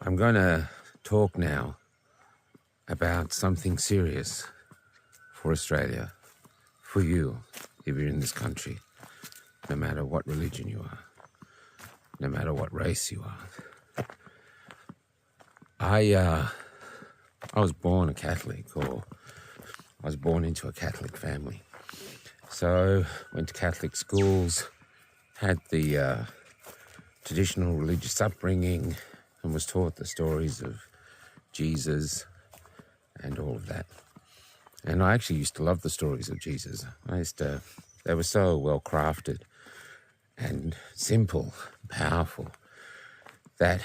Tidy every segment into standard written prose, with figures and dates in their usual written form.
I'm going to talk now about something serious for Australia, for you, if you're in this country, no matter what religion you are, no matter what race you are. I was born a Catholic, or I was born into a Catholic family. So went to Catholic schools, had the traditional religious upbringing, and was taught the stories of Jesus and all of that. And I actually used to love the stories of Jesus. They were so well crafted and simple, powerful, that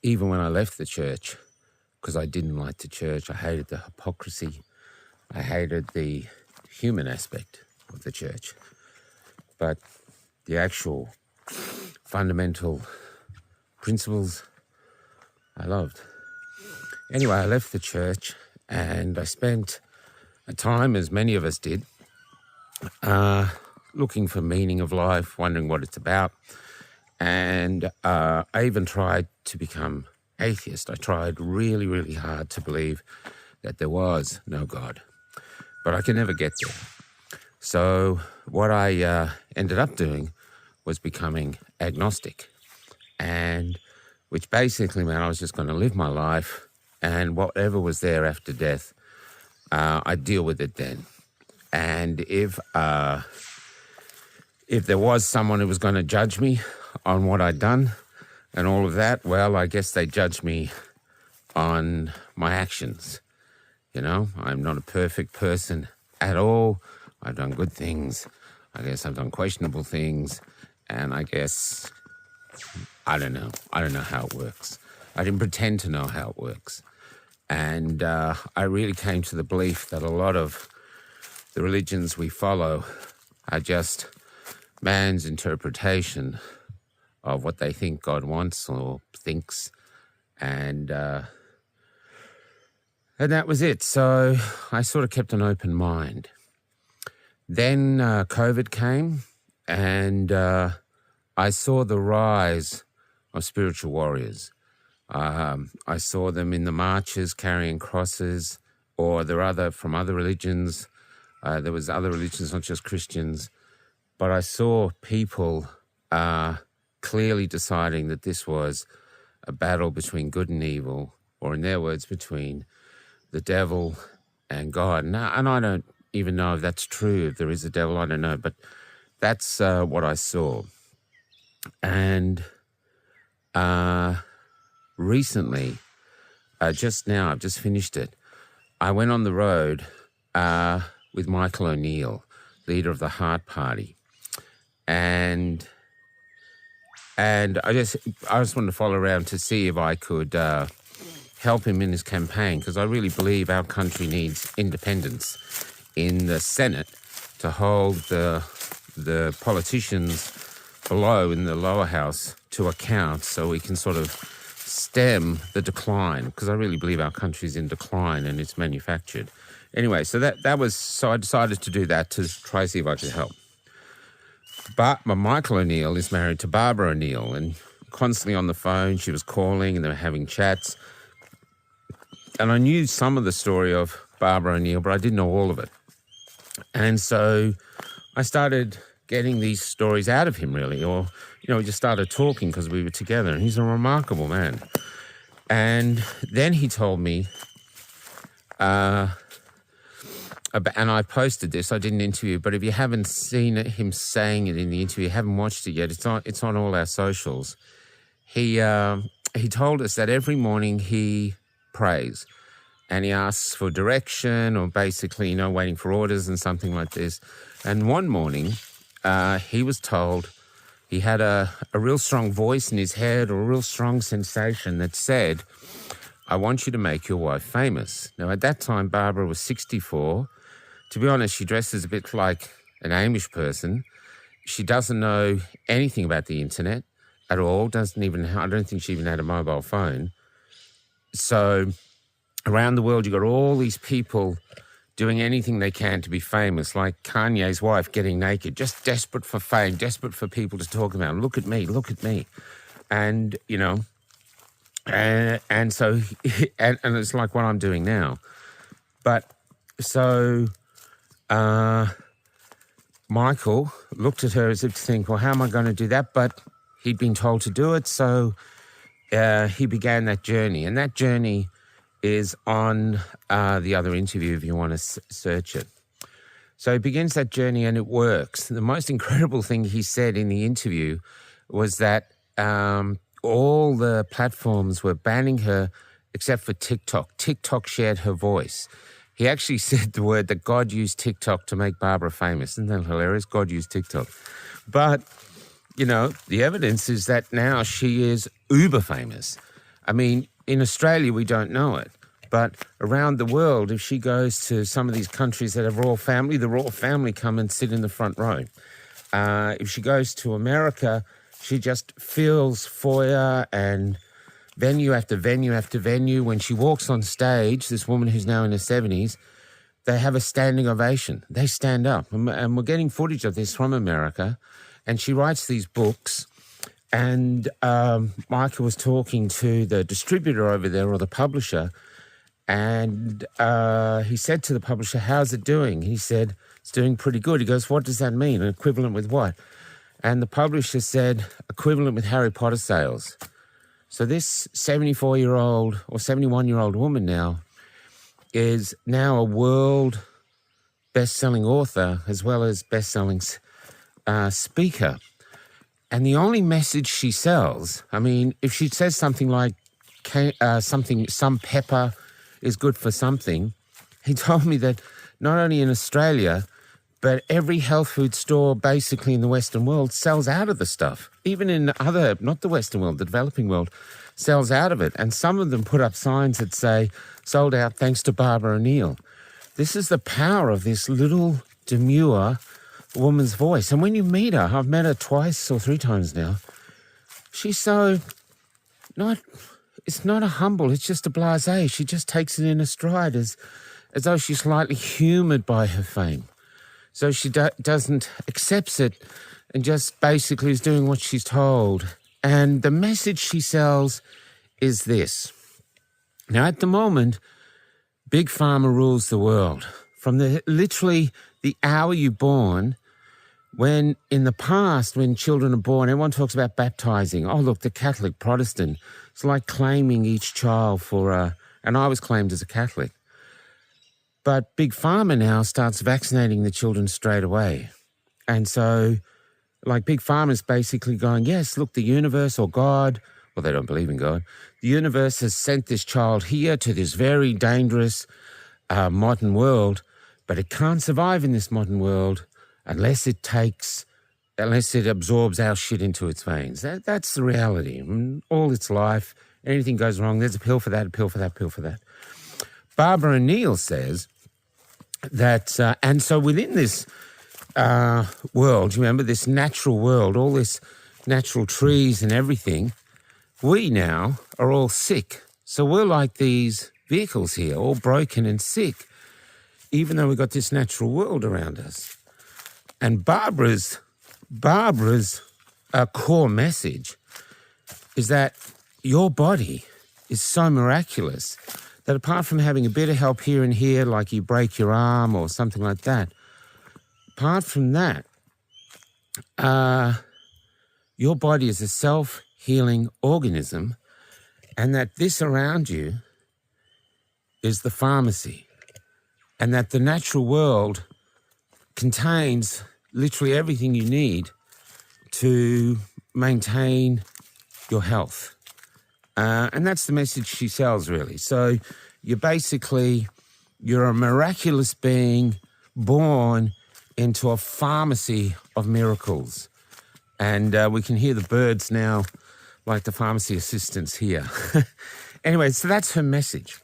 even when I left the church, because I didn't like the church, I hated the hypocrisy, I hated the human aspect of the church, but the actual fundamental principles I loved. Anyway, I left the church and I spent a time, as many of us did, looking for meaning of life, wondering what it's about. And I even tried to become atheist. I tried really, really hard to believe that there was no God, but I could never get there. So what I ended up doing was becoming agnostic, and which basically meant I was just going to live my life, and whatever was there after death, I'd deal with it then. And if there was someone who was going to judge me on what I'd done and all of that, well, I guess they judged me on my actions. You know, I'm not a perfect person at all. I've done good things. I guess I've done questionable things. And I guess, I don't know how it works. I didn't pretend to know how it works. And I really came to the belief that a lot of the religions we follow are just man's interpretation of what they think God wants or thinks. And that was it. So I sort of kept an open mind. Then COVID came, and I saw the rise of spiritual warriors. I saw them in the marches carrying crosses, or there are from other religions. There was other religions, not just Christians. But I saw people clearly deciding that this was a battle between good and evil, or in their words, between the devil and God. And I don't even know if that's true, if there is a devil, I don't know. But that's what I saw. And recently, just now, I've just finished it, I went on the road with Michael O'Neill, leader of the Heart Party. And I just wanted to follow around to see if I could help him in his campaign, because I really believe our country needs independence in the Senate to hold the politicians below in the lower house to account, so we can sort of stem the decline, because I really believe our country's in decline and it's manufactured. Anyway, so I decided to do that to try to see if I could help. But Michael O'Neill is married to Barbara O'Neill, and constantly on the phone, she was calling and they were having chats. And I knew some of the story of Barbara O'Neill, but I didn't know all of it. And so I started getting these stories out of him, really, or, we just started talking because we were together, and he's a remarkable man. And then he told me, and I posted this, I did an interview, but if you haven't seen him saying it in the interview, haven't watched it yet, it's on all our socials. He told us that every morning he prays, and he asks for direction, or basically, waiting for orders and something like this. And one morning, he was told he had a real strong voice in his head, or a real strong sensation that said, I want you to make your wife famous. Now, at that time, Barbara was 64. To be honest, she dresses a bit like an Amish person. She doesn't know anything about the internet at all. I don't think she even had a mobile phone. So around the world, you've got all these people doing anything they can to be famous, like Kanye's wife getting naked, just desperate for fame, desperate for people to talk about. Look at me. And, And so, and it's like what I'm doing now. But so Michael looked at her as if to think, well, how am I going to do that? But he'd been told to do it, so he began that journey. And that journey is on the other interview if you want to search it. So he begins that journey and it works. The most incredible thing he said in the interview was that all the platforms were banning her except for TikTok. TikTok shared her voice. He actually said the word that God used TikTok to make Barbara famous. Isn't that hilarious? God used TikTok. But, you know, the evidence is that now she is uber famous. I mean, in Australia, we don't know it. But around the world, if she goes to some of these countries that have royal family, the royal family come and sit in the front row. If she goes to America, she just fills foyer and venue after venue after venue. When she walks on stage, this woman who's now in her 70s, they have a standing ovation. They stand up. And we're getting footage of this from America. And she writes these books. And Michael was talking to the distributor over there, or the publisher, and he said to the publisher, how's it doing? He said, it's doing pretty good. He goes, what does that mean? An equivalent with what? And the publisher said, equivalent with Harry Potter sales. So this 74-year-old or 71-year-old woman now is now a world best-selling author as well as best-selling speaker. And the only message she sells, I mean, if she says something like some pepper is good for something, he told me that not only in Australia, but every health food store basically in the Western world sells out of the stuff. Even in other, not the Western world, the developing world, sells out of it. And some of them put up signs that say, sold out thanks to Barbara O'Neill. This is the power of this little demure woman's voice. And when you meet her, I've met her twice or three times now, she's so it's not a humble, it's just a blasé. She just takes it in a stride as though she's slightly humoured by her fame. So she doesn't accepts it and just basically is doing what she's told. And the message she sells is this. Now, at the moment, Big Pharma rules the world. From literally the hour you're born, when in the past, when children are born, everyone talks about baptizing. Oh, look, the Catholic, Protestant. It's like claiming each child for and I was claimed as a Catholic. But Big Pharma now starts vaccinating the children straight away. And so, like, Big Pharma is basically going, yes, look, the universe or God, well, they don't believe in God. The universe has sent this child here to this very dangerous modern world, but it can't survive in this modern world unless it absorbs our shit into its veins. That's the reality. All its life, anything goes wrong, there's a pill for that, a pill for that, a pill for that. Barbara O'Neill says that, and so within this world, you remember this natural world, all this natural trees and everything, we now are all sick. So we're like these vehicles here, all broken and sick, even though we've got this natural world around us. And Barbara's core message is that your body is so miraculous that apart from having a bit of help here and here, like you break your arm or something like that, apart from that, your body is a self-healing organism, and that this around you is the pharmacy, and that the natural world contains literally everything you need to maintain your health. And that's the message she sells, really. So you're a miraculous being born into a pharmacy of miracles. And we can hear the birds now, like the pharmacy assistants here. Anyway, so that's her message.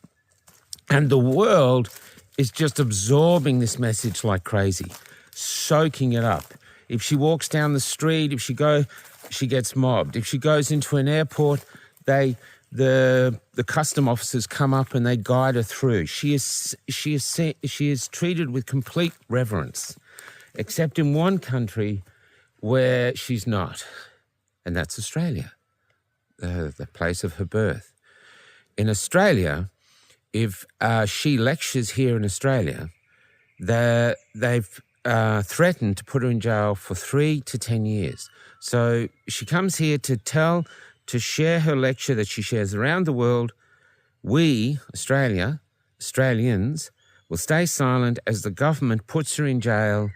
And the world is just absorbing this message like crazy, soaking it up. If she walks down the street, she gets mobbed. If she goes into an airport, the custom officers come up and they guide her through. She is treated with complete reverence, except in one country where she's not, and that's Australia, the place of her birth. In Australia, if she lectures here in Australia, they've threatened to put her in jail for 3 to 10 years. So she comes here to share her lecture that she shares around the world. We, Australians, will stay silent as the government puts her in jail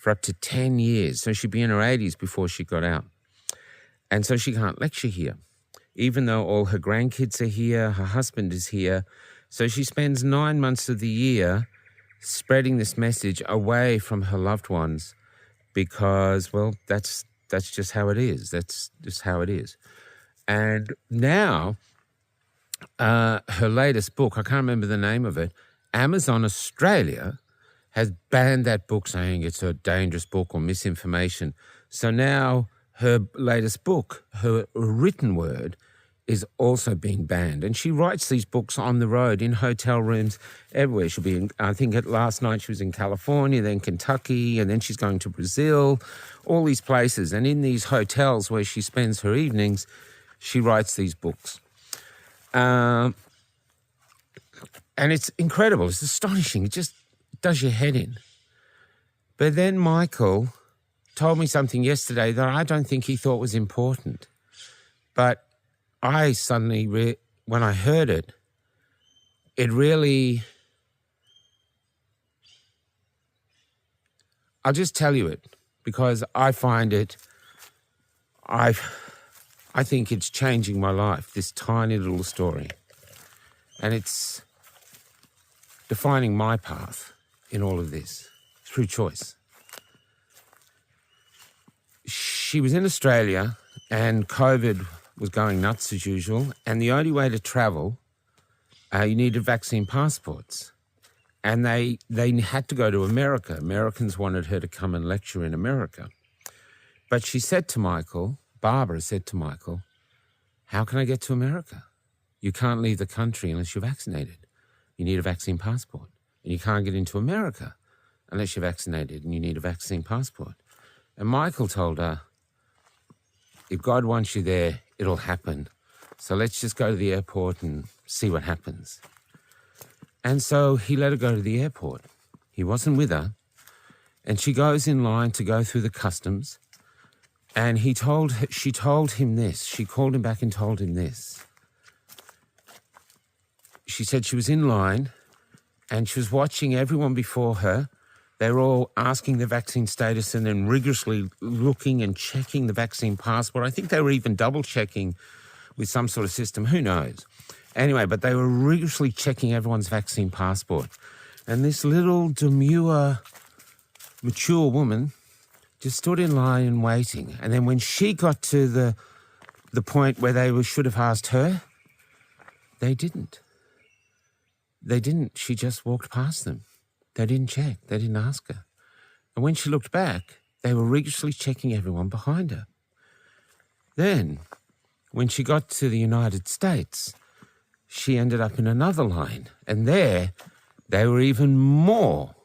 for up to 10 years. So she'd be in her 80s before she got out. And so she can't lecture here, even though all her grandkids are here, her husband is here. So she spends 9 months of the year spreading this message away from her loved ones because, well, that's just how it is. That's just how it is. And now, her latest book, I can't remember the name of it, Amazon Australia has banned that book, saying it's a dangerous book or misinformation. So now her latest book, her written word, is also being banned. And she writes these books on the road, in hotel rooms, everywhere. She'll be in, I think last night she was in California, then Kentucky, and then she's going to Brazil, all these places. And in these hotels where she spends her evenings, she writes these books. And it's incredible. It's astonishing. It just does your head in. But then Michael told me something yesterday that I don't think he thought was important. But I suddenly, when I heard it, it really, I'll just tell you it because I find it, I think it's changing my life, this tiny little story. And it's defining my path in all of this through choice. She was in Australia and COVID was going nuts as usual, and the only way to travel, you needed vaccine passports. And they had to go to America. Americans wanted her to come and lecture in America. But she said to Michael, Barbara said to Michael, how can I get to America? You can't leave the country unless you're vaccinated. You need a vaccine passport. And you can't get into America unless you're vaccinated and you need a vaccine passport. And Michael told her, if God wants you there, it'll happen. So let's just go to the airport and see what happens. And so he let her go to the airport. He wasn't with her. And she goes in line to go through the customs. And she told him this. She called him back and told him this. She said she was in line and she was watching everyone before her. They were all asking the vaccine status and then rigorously looking and checking the vaccine passport. I think they were even double checking with some sort of system. Who knows? Anyway, but they were rigorously checking everyone's vaccine passport. And this little demure, mature woman just stood in line and waiting. And then when she got to the point where they should have asked her, they didn't. They didn't. She just walked past them. They didn't check. They didn't ask her. And when she looked back, they were rigorously checking everyone behind her. Then, when she got to the United States, she ended up in another line. And there, they were even more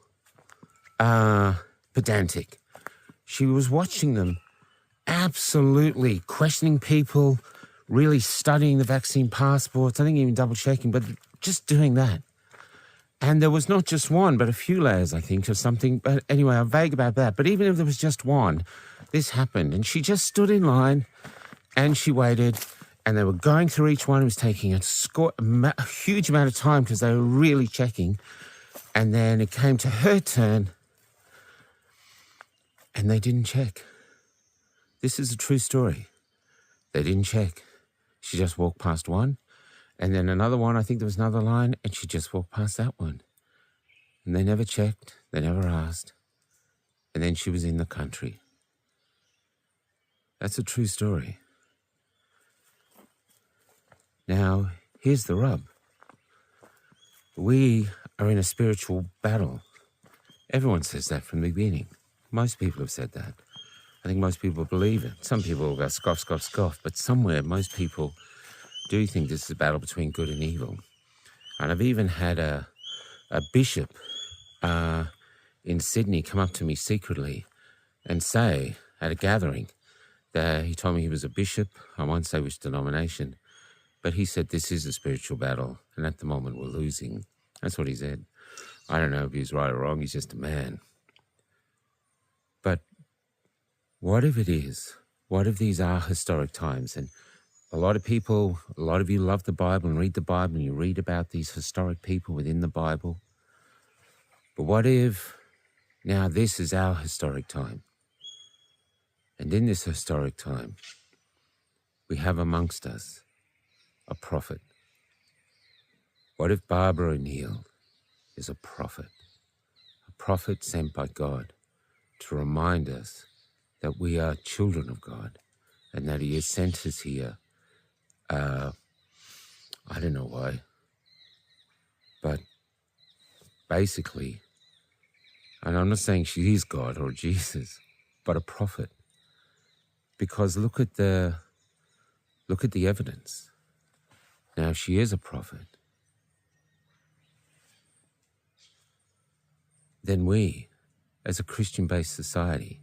pedantic. She was watching them, absolutely questioning people, really studying the vaccine passports, I think even double-checking, but just doing that. And there was not just one, but a few layers, I think, or something. But anyway, I'm vague about that. But even if there was just one, this happened. And she just stood in line and she waited. And they were going through each one. It was taking a huge amount of time because they were really checking. And then it came to her turn and they didn't check. This is a true story. They didn't check. She just walked past one. And then another one, I think there was another line, and she just walked past that one. And they never checked, they never asked. And then she was in the country. That's a true story. Now, here's the rub. We are in a spiritual battle. Everyone says that from the beginning. Most people have said that. I think most people believe it. Some people will go scoff, scoff, scoff, but somewhere most people do think this is a battle between good and evil. And I've even had a bishop in Sydney come up to me secretly and say at a gathering that he told me he was a bishop. I won't say which denomination, But he said, this is a spiritual battle, and at the moment we're losing. That's what he said. I don't know if he's right or wrong. He's just a man. But what if it is? What if these are historic times? And a lot of people, a lot of you love the Bible and read the Bible, and you read about these historic people within the Bible. But what if now this is our historic time? And in this historic time, we have amongst us a prophet. What if Barbara O'Neill is a prophet sent by God to remind us that we are children of God and that he has sent us here. I don't know why, but basically, and I'm not saying she is God or Jesus, but a prophet. Because look at the evidence. Now, if she is a prophet, then we, as a Christian-based society,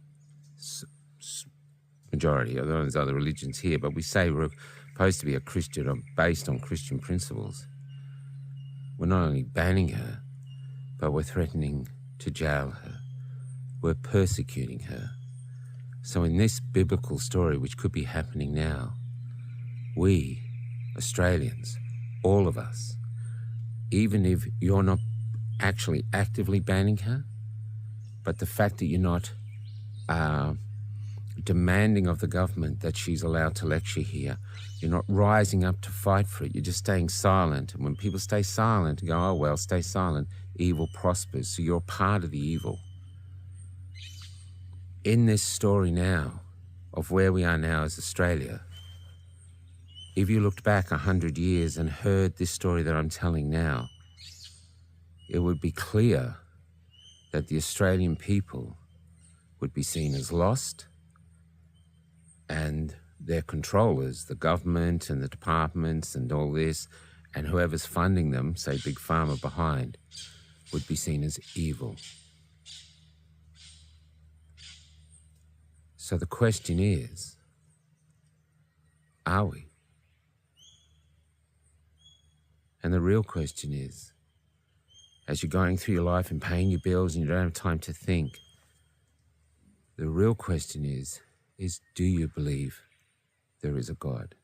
majority, although there's other religions here, but we say we're supposed to be a Christian or based on Christian principles. We're not only banning her, but we're threatening to jail her. We're persecuting her. So in this biblical story, which could be happening now, we, Australians, all of us, even if you're not actually actively banning her, but the fact that you're not demanding of the government that she's allowed to lecture here, you're not rising up to fight for it, you're just staying silent. And when people stay silent and go, oh well, stay silent, evil prospers. So you're part of the evil. In this story now, of where we are now as Australia, if you looked back 100 years and heard this story that I'm telling now, it would be clear that the Australian people would be seen as lost, and their controllers, the government and the departments and all this, and whoever's funding them, say Big Pharma behind, would be seen as evil. So the question is, are we? And the real question is, as you're going through your life and paying your bills and you don't have time to think, the real question is do you believe there is a God?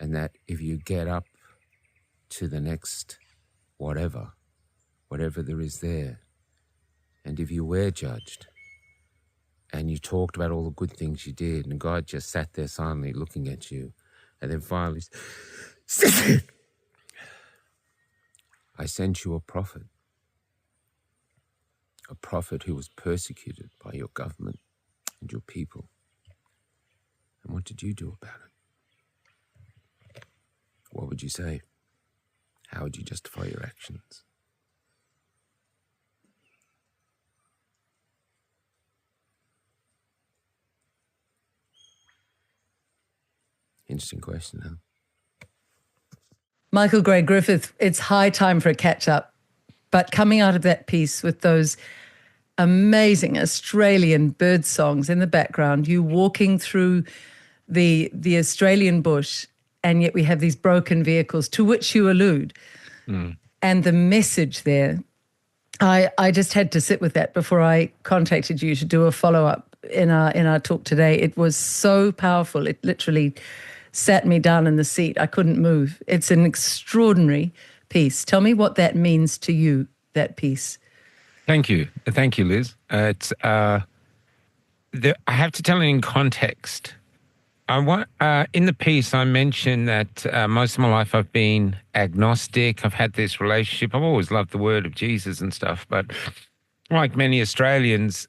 And that if you get up to the next whatever there is there, and if you were judged, and you talked about all the good things you did, and God just sat there silently looking at you, and then finally said, I sent you a prophet who was persecuted by your government and your people. And what did you do about it? What would you say? How would you justify your actions? Interesting question, huh? Michael Gray Griffith, it's high time for a catch-up. But coming out of that piece with those amazing Australian bird songs in the background, you walking through the Australian bush, and yet we have these broken vehicles to which you allude. And the message there, I just had to sit with that before I contacted you to do a follow-up in our talk today. It was so powerful. It literally sat me down in the seat. I couldn't move. It's an extraordinary piece. Tell me what that means to you, that piece. Thank you, Liz. It's I have to tell it in context. In the piece, I mentioned that most of my life I've been agnostic. I've had this relationship. I've always loved the word of Jesus and stuff, but like many Australians,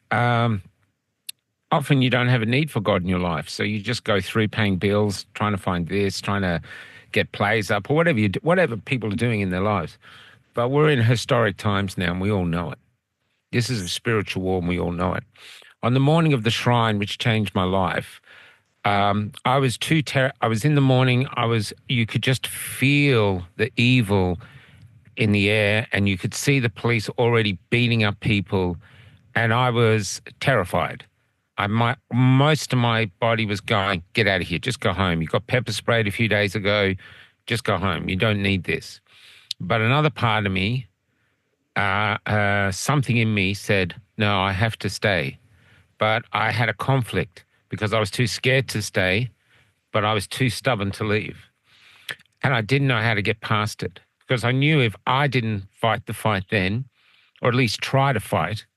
often you don't have a need for God in your life. So you just go through paying bills, trying to find this, trying to get plays up, or whatever people are doing in their lives. But we're in historic times now, and we all know it. This is a spiritual war, and we all know it. On the morning of the shrine, which changed my life, I was in the morning. You could just feel the evil in the air, and you could see the police already beating up people, and I was terrified. Most of my body was going, get out of here, just go home. You got pepper sprayed a few days ago. Just go home. You don't need this. But another part of me, something in me said, no, I have to stay. But I had a conflict because I was too scared to stay, but I was too stubborn to leave. And I didn't know how to get past it because I knew if I didn't fight the fight then, or at least try to fight,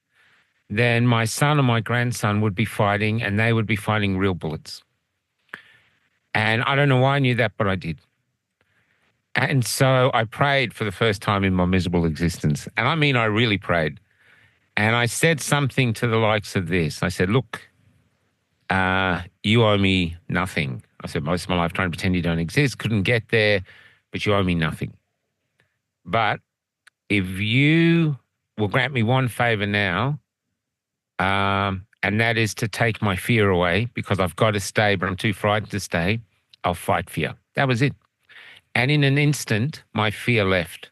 then my son and my grandson would be fighting, and they would be fighting real bullets. And I don't know why I knew that, but I did. And so I prayed for the first time in my miserable existence. And I mean, I really prayed. And I said something to the likes of this. I said, look, you owe me nothing. I said, most of my life trying to pretend you don't exist, couldn't get there, but you owe me nothing. But if you will grant me one favor now, and that is to take my fear away because I've got to stay, but I'm too frightened to stay, I'll fight for you. That was it. And in an instant, my fear left.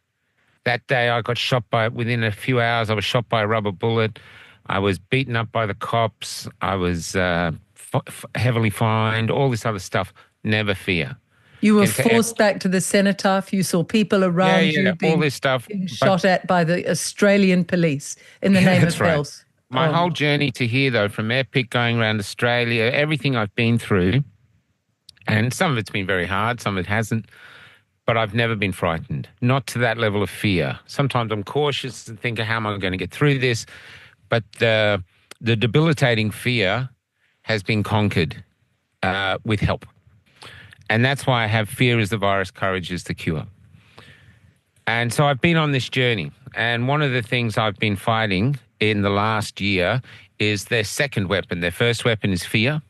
That day I got shot within a few hours, I was shot by a rubber bullet. I was beaten up by the cops. I was heavily fined, all this other stuff. Never fear. You were forced back to the cenotaph. You saw people around you being, all this stuff, being shot at by the Australian police in the name of health. My whole journey to here, though, from Epic, going around Australia, everything I've been through, and some of it's been very hard, some of it hasn't, but I've never been frightened, not to that level of fear. Sometimes I'm cautious and think, how am I going to get through this? But the debilitating fear has been conquered with help. And that's why I have fear is the virus, courage is the cure. And so I've been on this journey. And one of the things I've been fighting in the last year is their second weapon. Their first weapon is fear.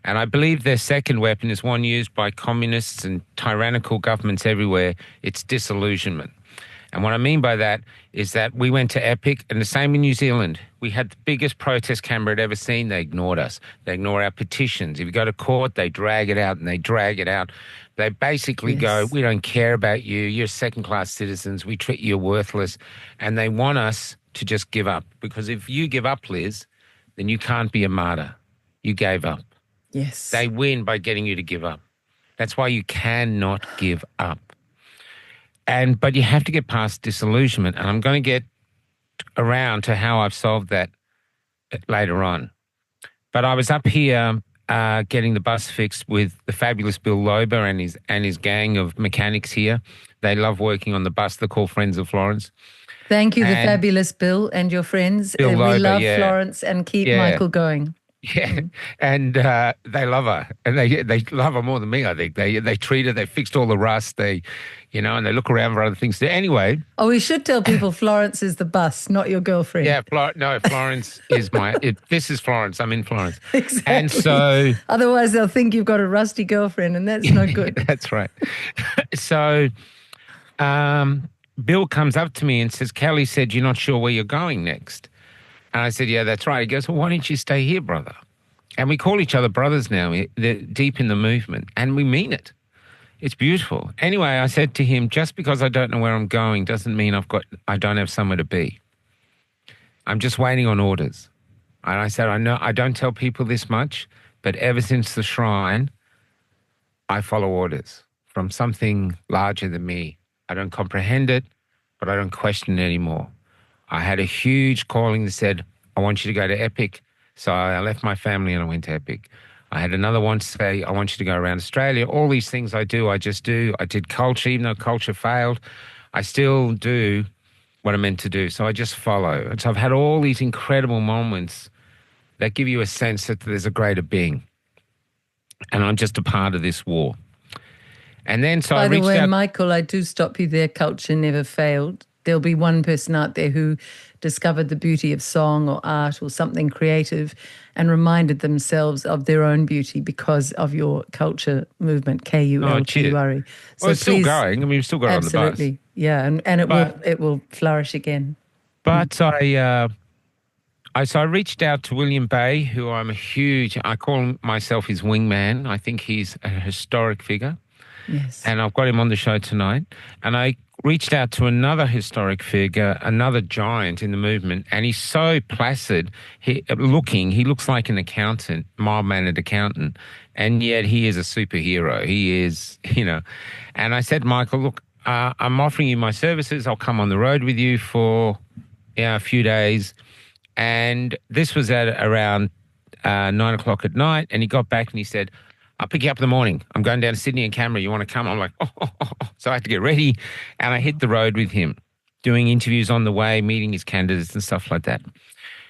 And I believe their second weapon is one used by communists and tyrannical governments everywhere. It's disillusionment. And what I mean by that is that we went to Epic, and the same in New Zealand. We had the biggest protest Canberra had ever seen. They ignored us. They ignore our petitions. If you go to court, they drag it out and they drag it out. They basically go, we don't care about you. You're second-class citizens. We treat you worthless. And they want us to just give up. Because if you give up, Liz, then you can't be a martyr. You gave up. Yes. They win by getting you to give up. That's why you cannot give up. But you have to get past disillusionment. And I'm going to get around to how I've solved that later on. But I was up here getting the bus fixed with the fabulous Bill Lober and his gang of mechanics here. They love working on the bus. They're called Friends of Florence. Thank you, the fabulous Bill and your friends. Bill Lober, we love Florence and keep Michael going. Yeah, and they love her, and they love her more than me. I think they treat her. They fixed all the rust. And they look around for other things. Anyway. Oh, we should tell people Florence is the bus, not your girlfriend. Yeah, Florence is this is Florence. I'm in Florence. Exactly. And so, otherwise they'll think you've got a rusty girlfriend, and that's no good. That's right. So, Bill comes up to me and says, "Kelly said you're not sure where you're going next." And I said, yeah, that's right. He goes, well, why don't you stay here, brother? And we call each other brothers now. They're deep in the movement, and we mean it. It's beautiful. Anyway, I said to him, just because I don't know where I'm going doesn't mean I don't have somewhere to be. I'm just waiting on orders. And I said, I know I don't tell people this much, but ever since the shrine, I follow orders from something larger than me. I don't comprehend it, but I don't question it anymore. I had a huge calling that said, I want you to go to Epic. So I left my family and I went to Epic. I had another one say, I want you to go around Australia. All these things I do, I just do. I did culture, even though culture failed. I still do what I'm meant to do. So I just follow. And so I've had all these incredible moments that give you a sense that there's a greater being. And I'm just a part of this war. And then so I reached out. By the way, Michael, I do stop you there. Culture never failed. There'll be one person out there who discovered the beauty of song or art or something creative and reminded themselves of their own beauty because of your culture movement, KULTURE. So it's still going. I mean, we've still got it on the bus. Absolutely, yeah, and it will flourish again. But I reached out to William Bay, who I call myself his wingman. I think he's a historic figure. Yes. And I've got him on the show tonight. And I reached out to another historic figure, another giant in the movement, and he's so placid he looks like an accountant, mild-mannered accountant, and yet he is a superhero. He is, And I said, Michael, look, I'm offering you my services. I'll come on the road with you for a few days. And this was at around 9 o'clock at night, and he got back and he said, I'll pick you up in the morning. I'm going down to Sydney and Canberra. You want to come? I'm like, oh. So I had to get ready, and I hit the road with him, doing interviews on the way, meeting his candidates and stuff like that.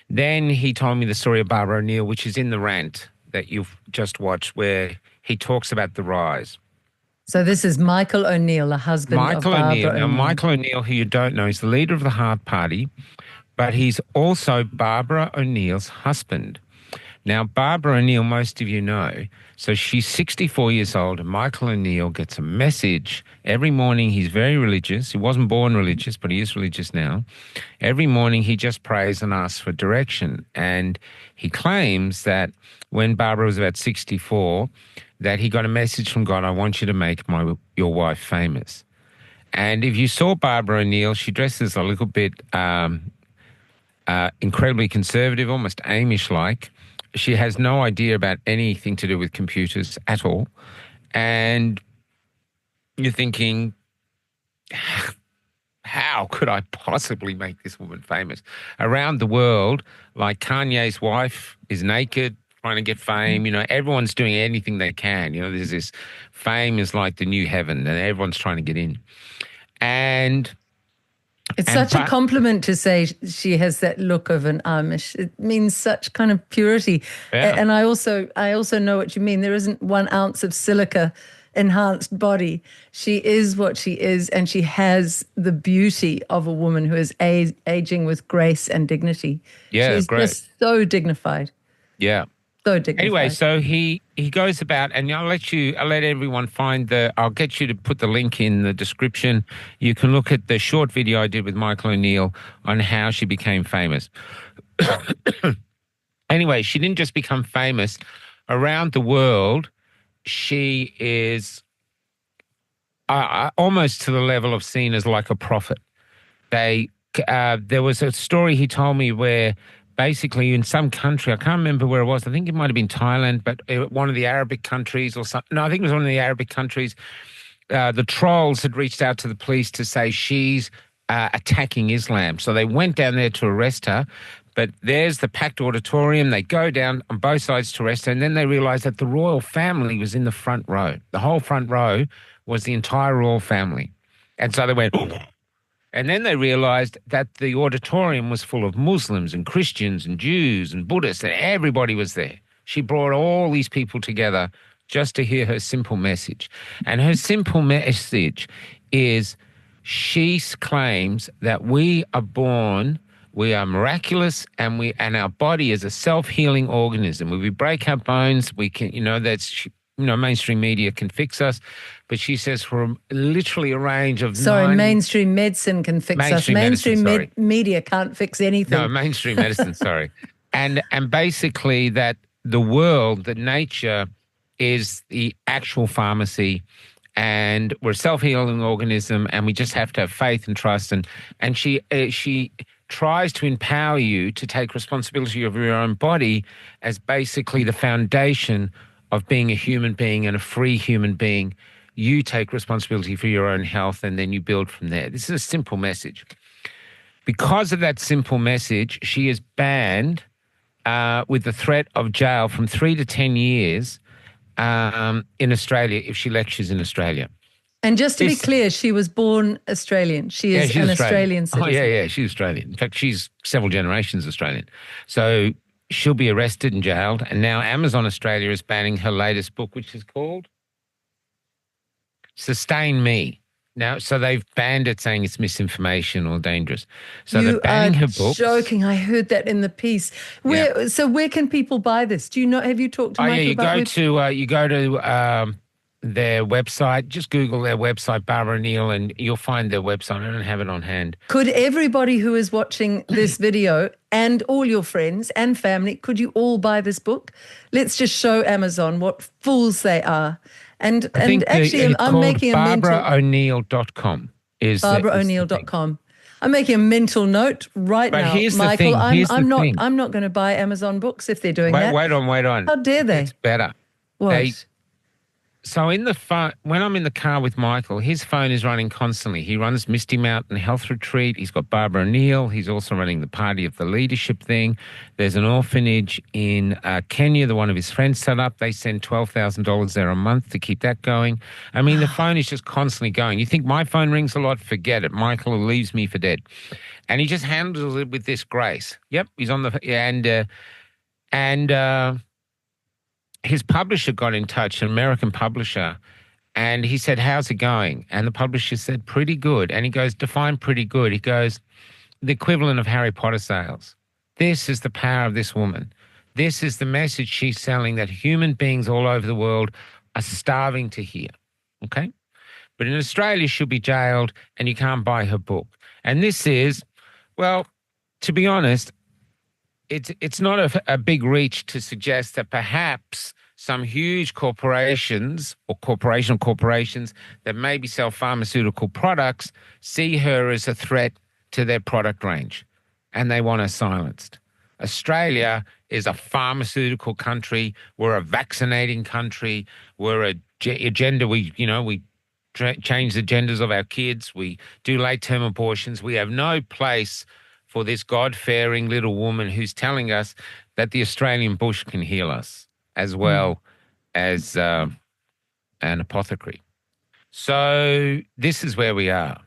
Then he told me the story of Barbara O'Neill, which is in the rant that you've just watched, where he talks about the rise. So this is Michael O'Neill, the husband of Barbara O'Neill. Now, Michael O'Neill, who you don't know, is the leader of the Hard Party, but he's also Barbara O'Neill's husband. Now, Barbara O'Neill, most of you know, so she's 64 years old, and Michael O'Neill gets a message every morning. He's very religious. He wasn't born religious, but he is religious now. Every morning he just prays and asks for direction. And he claims that when Barbara was about 64, that he got a message from God, I want you to make your wife famous. And if you saw Barbara O'Neill, she dresses a little bit incredibly conservative, almost Amish-like. She has no idea about anything to do with computers at all. And you're thinking, how could I possibly make this woman famous? Around the world, like Kanye's wife is naked, trying to get fame. Everyone's doing anything they can. There's this fame is like the new heaven, and everyone's trying to get in. And it's such a compliment to say she has that look of an Amish. It means such kind of purity. Yeah. And I also know what you mean. There isn't 1 ounce of silica enhanced body. She is what she is, and she has the beauty of a woman who is aging with grace and dignity. Yeah, she's great. Just so dignified. Yeah. So dignified. Anyway, so he goes about, and I'll let everyone find I'll get you to put the link in the description. You can look at the short video I did with Michael O'Neill on how she became famous. Anyway, she didn't just become famous. Around the world, she is almost to the level of seen as like a prophet. There was a story he told me where basically in some country, I can't remember where it was, I think it might have been Thailand, but one of the Arabic countries or something. No, I think it was one of the Arabic countries. The trolls had reached out to the police to say she's attacking Islam. So they went down there to arrest her. But there's the packed auditorium. They go down on both sides to arrest her, and then they realised that the royal family was in the front row. The whole front row was the entire royal family. And so they went, and then they realised that the auditorium was full of Muslims and Christians and Jews and Buddhists, and everybody was there. She brought all these people together just to hear her simple message. And her simple message is she claims that we are born, we are miraculous, and our body is a self-healing organism. When we break our bones, we can, mainstream media can fix us. But she says for literally a range of mainstream medicine can fix us. Mainstream media can't fix anything. No, mainstream medicine, sorry. And basically that the world, that nature is the actual pharmacy, and we're a self-healing organism, and we just have to have faith and trust. And she tries to empower you to take responsibility of your own body as basically the foundation of being a human being and a free human being. You take responsibility for your own health, and then you build from there. This is a simple message. Because of that simple message, she is banned with the threat of jail from 3 to 10 years in Australia if she lectures in Australia. And just to be clear, she was born Australian. She is an Australian citizen. Oh, yeah, she's Australian. In fact, she's several generations Australian. So she'll be arrested and jailed. And now Amazon Australia is banning her latest book, which is called Sustain Me. Now, so they've banned it, saying it's misinformation or dangerous. So they're banning her books. Joking. I heard that in the piece. So where can people buy this? Do you know? Have you talked to Michael about it? You go to their website. Just Google their website, Barbara O'Neill, and you'll find their website. I don't have it on hand. Could everybody who is watching this video and all your friends and family, could you all buy this book? Let's just show Amazon what fools they are And I think actually, it's I'm called making a mental BarbaraO'Neill.com is BarbaraO'Neill.com. I'm making a mental note right But now, here's the Michael. thing. Here's the I'm thing. not going to buy Amazon books if they're doing Wait, that. wait on. How dare It gets they? better. What? So in the phone, when I'm in the car with Michael, his phone is running constantly. He runs Misty Mountain Health Retreat. He's got Barbara O'Neill. He's also running the Party of the Leadership thing. There's an orphanage in Kenya that one of his friends set up. They send $12,000 there a month to keep that going. I mean, the phone is just constantly going. You think my phone rings a lot? Forget it. Michael leaves me for dead. And he just handles it with this grace. Yep, he's on the... And his publisher got in touch, an American publisher, and he said, how's it going? And the publisher said, pretty good. And he goes, define pretty good. He goes, the equivalent of Harry Potter sales. This is the power of this woman. This is the message she's selling that human beings all over the world are starving to hear. Okay? But in Australia, she'll be jailed and you can't buy her book. And this is, well, to be honest, it's not a big reach to suggest that perhaps some huge corporations or corporations that maybe sell pharmaceutical products see her as a threat to their product range and they want her silenced. Australia is a pharmaceutical country. We're a vaccinating country. We're a gender. We change the genders of our kids. We do late-term abortions. We have no place for this God-fearing little woman who's telling us that the Australian bush can heal us as well as an apothecary. So this is where we are.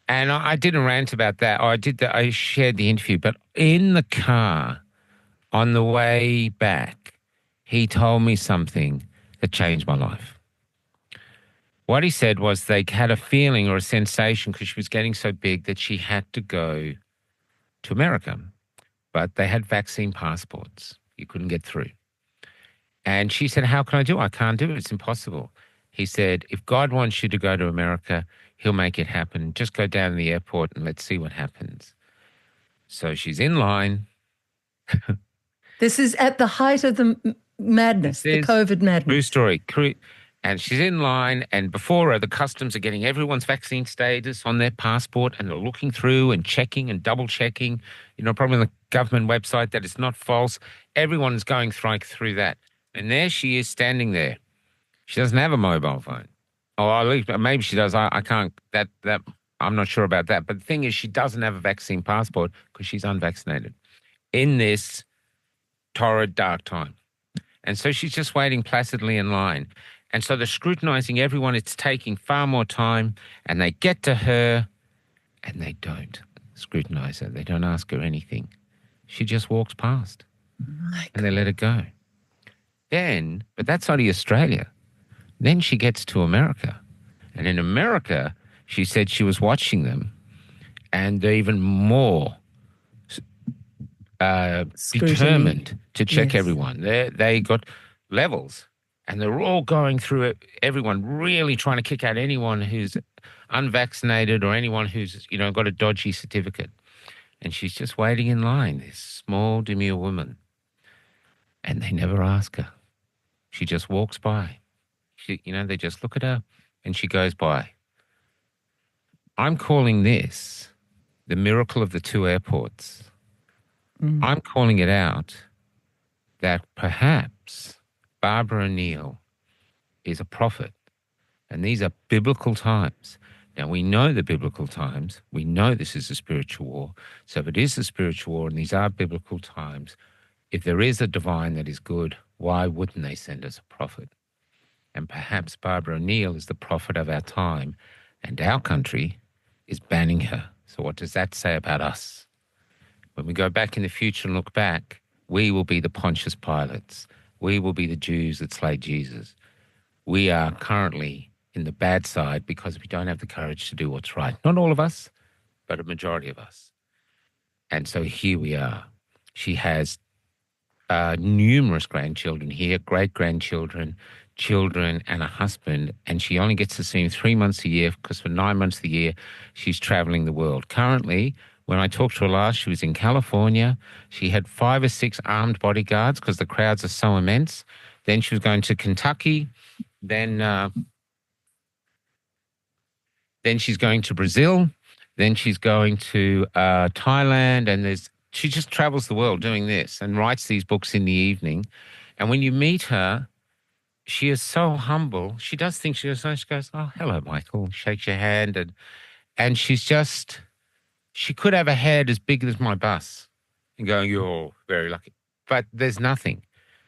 And I did a rant about that. I shared the interview, but in the car on the way back, he told me something that changed my life. What he said was they had a feeling or a sensation because she was getting so big that she had to go to America, but they had vaccine passports. You couldn't get through. And she said, how can I do it? I can't do it. It's impossible. He said, if God wants you to go to America, he'll make it happen. Just go down to the airport and let's see what happens. So she's in line. This is at the height of the madness, the COVID madness. True story. And she's in line, and before her, the customs are getting everyone's vaccine status on their passport, and they're looking through and checking and double-checking, probably on the government website that it's not false. Everyone's going through that. And there she is standing there. She doesn't have a mobile phone. Oh, at least maybe she does. I can't, that I'm not sure about that. But the thing is, she doesn't have a vaccine passport because she's unvaccinated in this torrid, dark time. And so she's just waiting placidly in line. And so they're scrutinizing everyone. It's taking far more time. And they get to her and they don't scrutinize her. They don't ask her anything. She just walks past and they let her go. But that's only Australia. Then she gets to America. And in America, she said she was watching them and they're even more determined to check everyone. They got levels. And they're all going through it, everyone really trying to kick out anyone who's unvaccinated or anyone who's, got a dodgy certificate. And she's just waiting in line, this small, demure woman. And they never ask her. She just walks by. They just look at her and she goes by. I'm calling this the miracle of the two airports. I'm calling it out that perhaps Barbara O'Neill is a prophet, and these are biblical times. Now, we know the biblical times. We know this is a spiritual war. So if it is a spiritual war and these are biblical times, if there is a divine that is good, why wouldn't they send us a prophet? And perhaps Barbara O'Neill is the prophet of our time, and our country is banning her. So what does that say about us? When we go back in the future and look back, we will be the Pontius Pilates. We will be the Jews that slayed Jesus. We are currently in the bad side because we don't have the courage to do what's right. Not all of us, but a majority of us. And so here we are. She has numerous grandchildren here, great-grandchildren, children, and a husband, and she only gets to see him 3 months a year because for 9 months of the year, she's traveling the world. Currently, when I talked to her last, she was in California. She had 5 or 6 armed bodyguards because the crowds are so immense. Then she was going to Kentucky. Then she's going to Brazil. Then she's going to Thailand, and she just travels the world doing this and writes these books in the evening. And when you meet her, she is so humble. She does things. She goes, "Oh, hello, Michael." Shakes your hand, and she's just. She could have a head as big as my bus, and going, "You're very lucky," but there's nothing.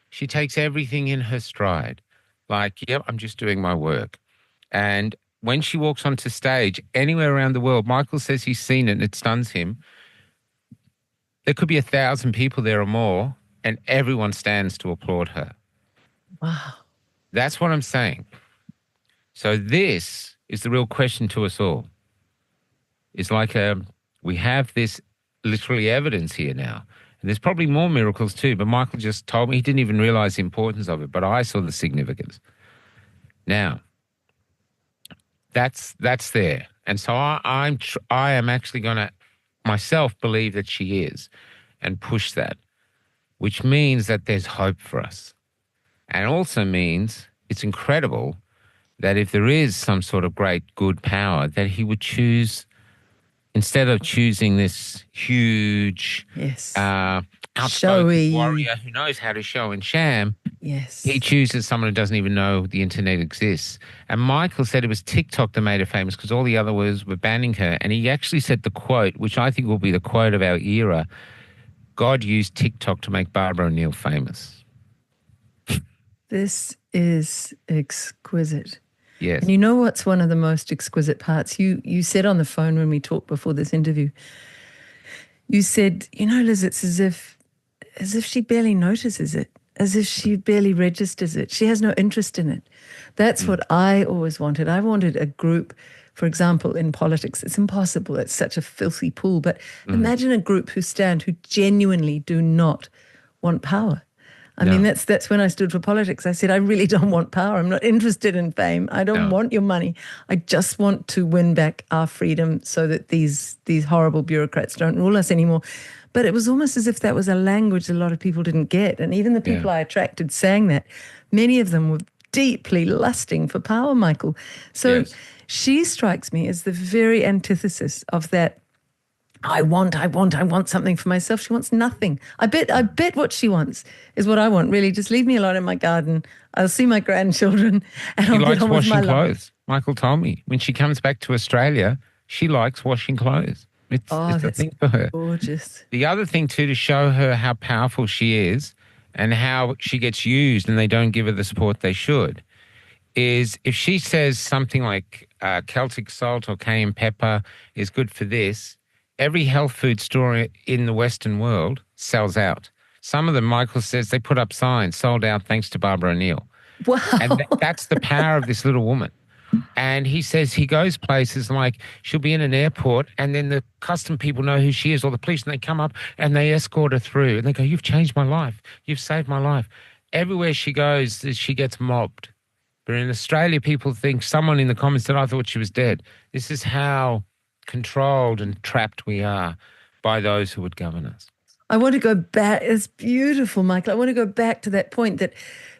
She takes everything in her stride. Like, yep, I'm just doing my work, and when she walks onto stage anywhere around the world, Michael says he's seen it and it stuns him. There could be 1,000 people there or more, and everyone stands to applaud her. Wow. That's what I'm saying. So this is the real question to us all. It's like we have this literally evidence here now. And there's probably more miracles too, but Michael just told me he didn't even realize the importance of it, but I saw the significance. Now, that's there. And so I am actually going to myself believe that she is and push that, which means that there's hope for us. And also means it's incredible that if there is some sort of great good power, that he would choose, instead of choosing this huge, outspoken showy warrior who knows how to show and sham, he chooses someone who doesn't even know the internet exists. And Michael said it was TikTok that made her famous because all the others were banning her. And he actually said the quote, which I think will be the quote of our era: God used TikTok to make Barbara O'Neill famous. This is exquisite. Yes. And you know what's one of the most exquisite parts? You said on the phone when we talked before this interview, you said, Liz, it's as if she barely notices it, as if she barely registers it. She has no interest in it. That's what I always wanted. I wanted a group, for example, in politics. It's impossible. It's such a filthy pool. But imagine a group who genuinely do not want power. I mean, that's when I stood for politics. I said, I really don't want power. I'm not interested in fame. I don't want your money. I just want to win back our freedom so that these horrible bureaucrats don't rule us anymore. But it was almost as if that was a language a lot of people didn't get. And even the people I attracted saying that, many of them were deeply lusting for power, Michael. So she strikes me as the very antithesis of that. I want something for myself. She wants nothing. I bet what she wants is what I want, really. Just leave me alone in my garden. I'll see my grandchildren and I'll get on with my life. She likes washing clothes. Michael told me when she comes back to Australia, she likes washing clothes. It's a thing for her. Gorgeous. The other thing too, to show her how powerful she is and how she gets used and they don't give her the support they should, is if she says something like Celtic salt or cayenne pepper is good for this, every health food store in the Western world sells out. Some of them, Michael says, they put up signs, sold out thanks to Barbara O'Neill. Wow. And that's the power of this little woman. And he says he goes places like she'll be in an airport and then the custom people know who she is, or the police, and they come up and they escort her through. And they go, "You've changed my life. You've saved my life." Everywhere she goes, she gets mobbed. But in Australia, people think someone in the comments said, "I thought she was dead." This is how controlled and trapped we are by those who would govern us. I want to go back. It's beautiful, Michael. I want to go back to that point that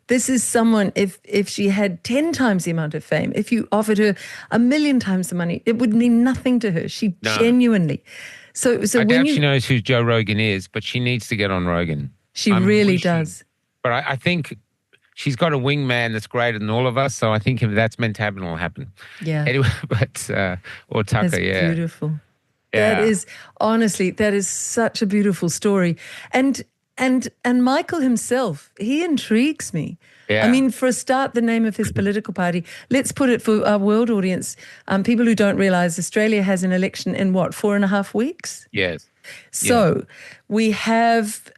this is someone, if she had 10 times the amount of fame, if you offered her 1,000,000 times the money, it would mean nothing to her. She genuinely. So I doubt she knows who Joe Rogan is, but she needs to get on Rogan. She really does. But I think she's got a wingman that's greater than all of us, so I think if that's meant to happen, it'll happen. Yeah. Anyway, but or Tucker, that's yeah. Beautiful. Yeah. That is, honestly, that is such a beautiful story. And Michael himself, he intrigues me. Yeah. I mean, for a start, the name of his political party, let's put it for our world audience, people who don't realize Australia has an election in 4.5 weeks? Yes. So we have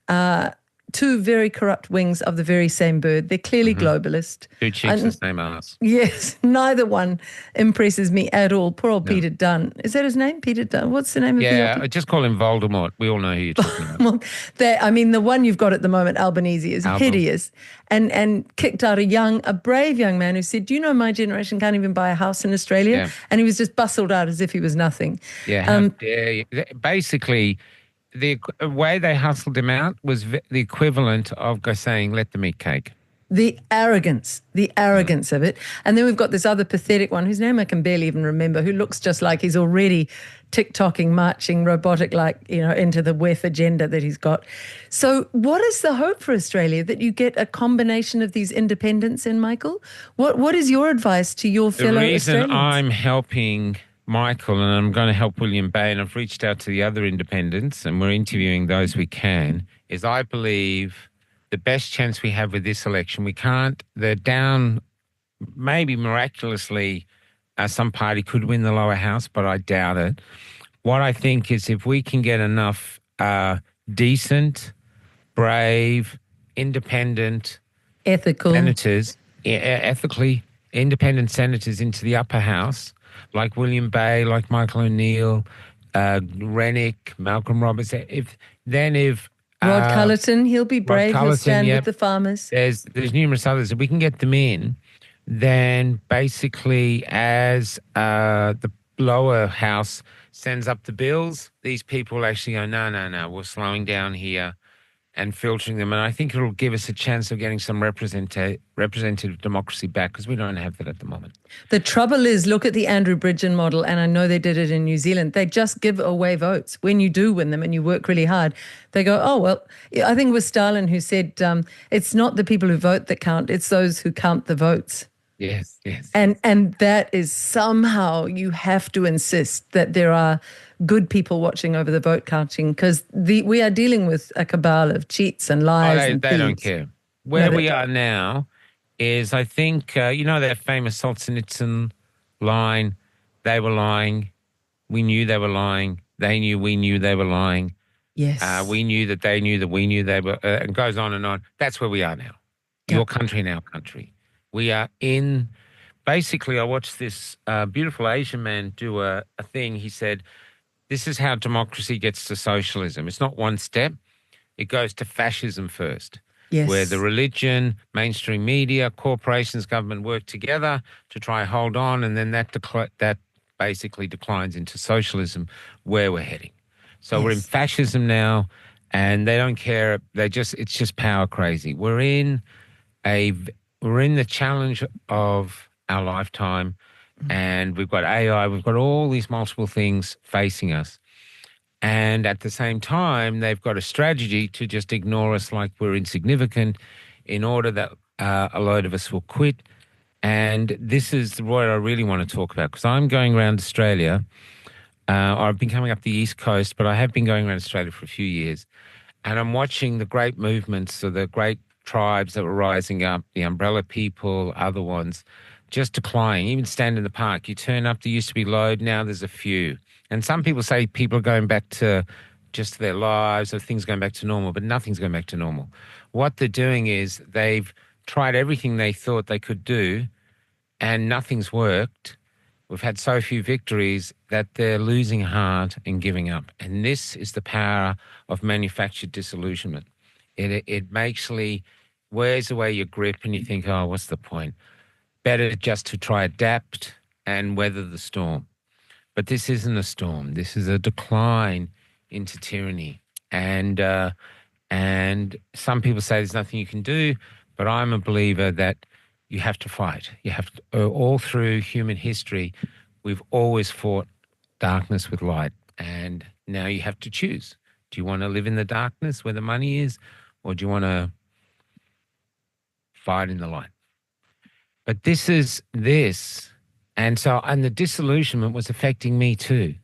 two very corrupt wings of the very same bird. They're clearly globalist. Two chicks, the same ass. Yes, neither one impresses me at all. Poor old Peter Dunn. Is that his name? Peter Dunn? What's the name of the Yeah, just call him Voldemort. We all know who you're talking about. Well, the one you've got at the moment, Albanese, is hideous and kicked out a brave young man who said, "Do you know my generation can't even buy a house in Australia?" Yeah. And he was just bustled out as if he was nothing. Yeah, how dare you. Basically, the way they hustled him out was the equivalent of saying, "Let them eat cake." The arrogance of it. And then we've got this other pathetic one whose name I can barely even remember, who looks just like he's already TikToking, marching robotic, like, into the WEF agenda that he's got. So what is the hope for Australia, that you get a combination of these independents in, Michael? What is your advice to your fellow Australians? The reason I'm helping Michael, and I'm going to help William Bay, and I've reached out to the other independents, and we're interviewing those we can, is I believe the best chance we have with this election, they're down, maybe miraculously, some party could win the lower house, but I doubt it. What I think is if we can get enough decent, brave, independent, ethical senators, ethically independent senators into the upper house, like William Bay, like Michael O'Neill, Rennick, Malcolm Roberts, if Rod Cullerton, he'll be brave. He'll stand with the farmers. There's numerous others. If we can get them in, then basically as the lower house sends up the bills, these people actually go, no, we're slowing down here and filtering them. And I think it'll give us a chance of getting some representative democracy back, because we don't have that at the moment. The trouble is, look at the Andrew Bridgen model, and I know they did it in New Zealand. They just give away votes. When you do win them and you work really hard, they go, oh, well, I think it was Stalin who said, it's not the people who vote that count, it's those who count the votes. Yes. And that is somehow you have to insist that there are good people watching over the vote counting, because we are dealing with a cabal of cheats and lies. They don't care. Where we are now is, I think, that famous Solzhenitsyn line, they were lying, we knew they were lying, they knew we knew they were lying. Yes. We knew that they knew that we knew they were, and goes on and on. That's where we are now. Yep. Your country and our country. We are in, basically, I watched this beautiful Asian man do a thing. He said, this is how democracy gets to socialism. It's not one step. It goes to fascism first. Yes. Where the religion, mainstream media, corporations, government work together to try and hold on, and then that basically declines into socialism, where we're heading. So We're in fascism now, and they don't care. It's just power crazy. We're in the challenge of our lifetime, and we've got AI, we've got all these multiple things facing us. And at the same time, they've got a strategy to just ignore us like we're insignificant, in order that a load of us will quit. And this is what I really want to talk about, because I'm going around Australia. I've been coming up the East Coast, but I have been going around Australia for a few years. And I'm watching the great movements of the great tribes that were rising up, the umbrella people, other ones, just declining. Even stand in the park, you turn up, there used to be load, now there's a few. And some people say people are going back to just their lives, or things going back to normal, but nothing's going back to normal. What they're doing is they've tried everything they thought they could do, and nothing's worked. We've had so few victories that they're losing heart and giving up. And this is the power of manufactured disillusionment. It actually wears away your grip, and you think, oh, what's the point? Better just to try adapt and weather the storm. But this isn't a storm. This is a decline into tyranny. And some people say there's nothing you can do, but I'm a believer that you have to fight. You have to, all through human history, we've always fought darkness with light. And now you have to choose. Do you want to live in the darkness where the money is, or do you want to fight in the light? But this is this. And the disillusionment was affecting me too.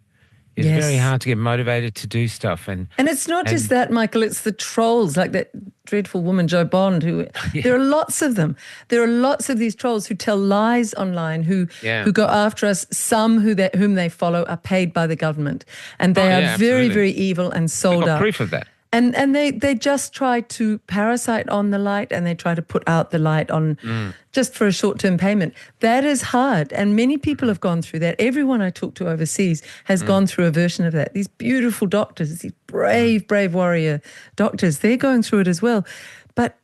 It's very hard to get motivated to do stuff. And it's not just that, Michael, it's the trolls, like that dreadful woman, Jo Bond, who there are lots of them. There are lots of these trolls who tell lies online, who go after us. Some whom they follow are paid by the government. And they are very, very evil and sold out. Proof of that. And they just try to parasite on the light, and they try to put out the light on just for a short-term payment. That is hard, and many people have gone through that. Everyone I talk to overseas has gone through a version of that. These beautiful doctors, these brave warrior doctors, they're going through it as well. But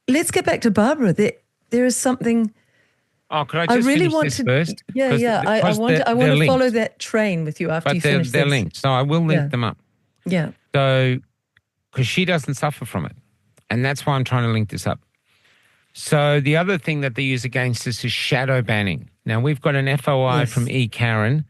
let's get back to Barbara. There is something... Oh, could I just finish this first? Yeah. I want to follow that train with you after you finish this. They're linked, so I will link them up. Yeah. So... because she doesn't suffer from it. And that's why I'm trying to link this up. So the other thing that they use against us is shadow banning. Now, we've got an FOI from Karen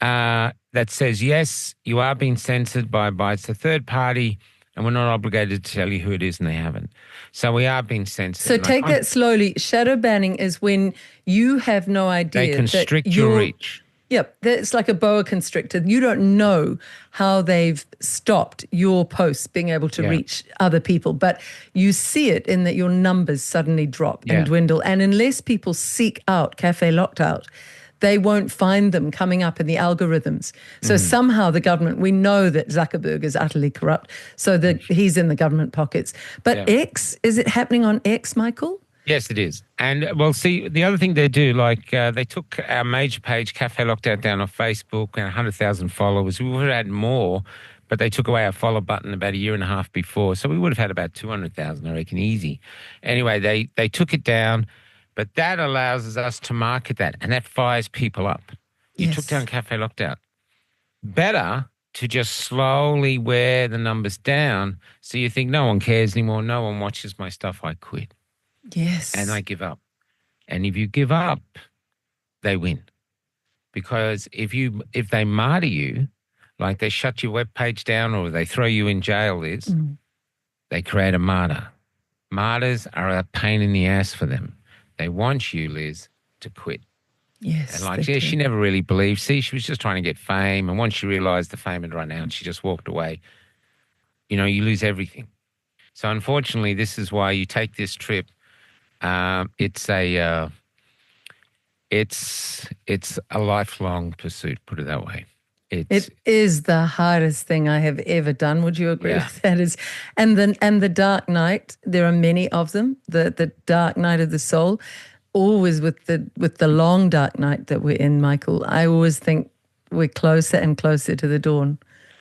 that says, yes, you are being censored by it's a third party, and we're not obligated to tell you who it is, and they haven't. So we are being censored. So take that slowly. Shadow banning is when you have no idea. They constrict your reach. Yep, it's like a boa constrictor. You don't know how they've stopped your posts being able to reach other people, but you see it in that your numbers suddenly drop and dwindle. And unless people seek out Cafe Locked Out, they won't find them coming up in the algorithms. So somehow the government, we know that Zuckerberg is utterly corrupt, so that he's in the government pockets. But X, is it happening on X, Michael? Yes, it is. And, well, see, the other thing they do, like they took our major page, Cafe Locked Out, down on Facebook, and 100,000 followers. We would have had more, but they took away our follow button about a year and a half before. So we would have had about 200,000, I reckon, easy. Anyway, they took it down, but that allows us to market that, and that fires people up. You took down Cafe Locked Out. Better to just slowly wear the numbers down so you think no one cares anymore, no one watches my stuff, I quit. Yes. And I give up. And if you give up, they win. Because if they martyr you, like they shut your webpage down or they throw you in jail, they create a martyr. Martyrs are a pain in the ass for them. They want you, Liz, to quit. Yes. And like, she never really believed. See, she was just trying to get fame. And once she realized the fame had run out, she just walked away. You know, you lose everything. So unfortunately, this is why you take this trip. It's a lifelong pursuit, put it that way. It is the hardest thing I have ever done. Would you agree with that? And the dark night, there are many of them. The dark night of the soul, always with the long dark night that we're in, Michael. I always think we're closer and closer to the dawn.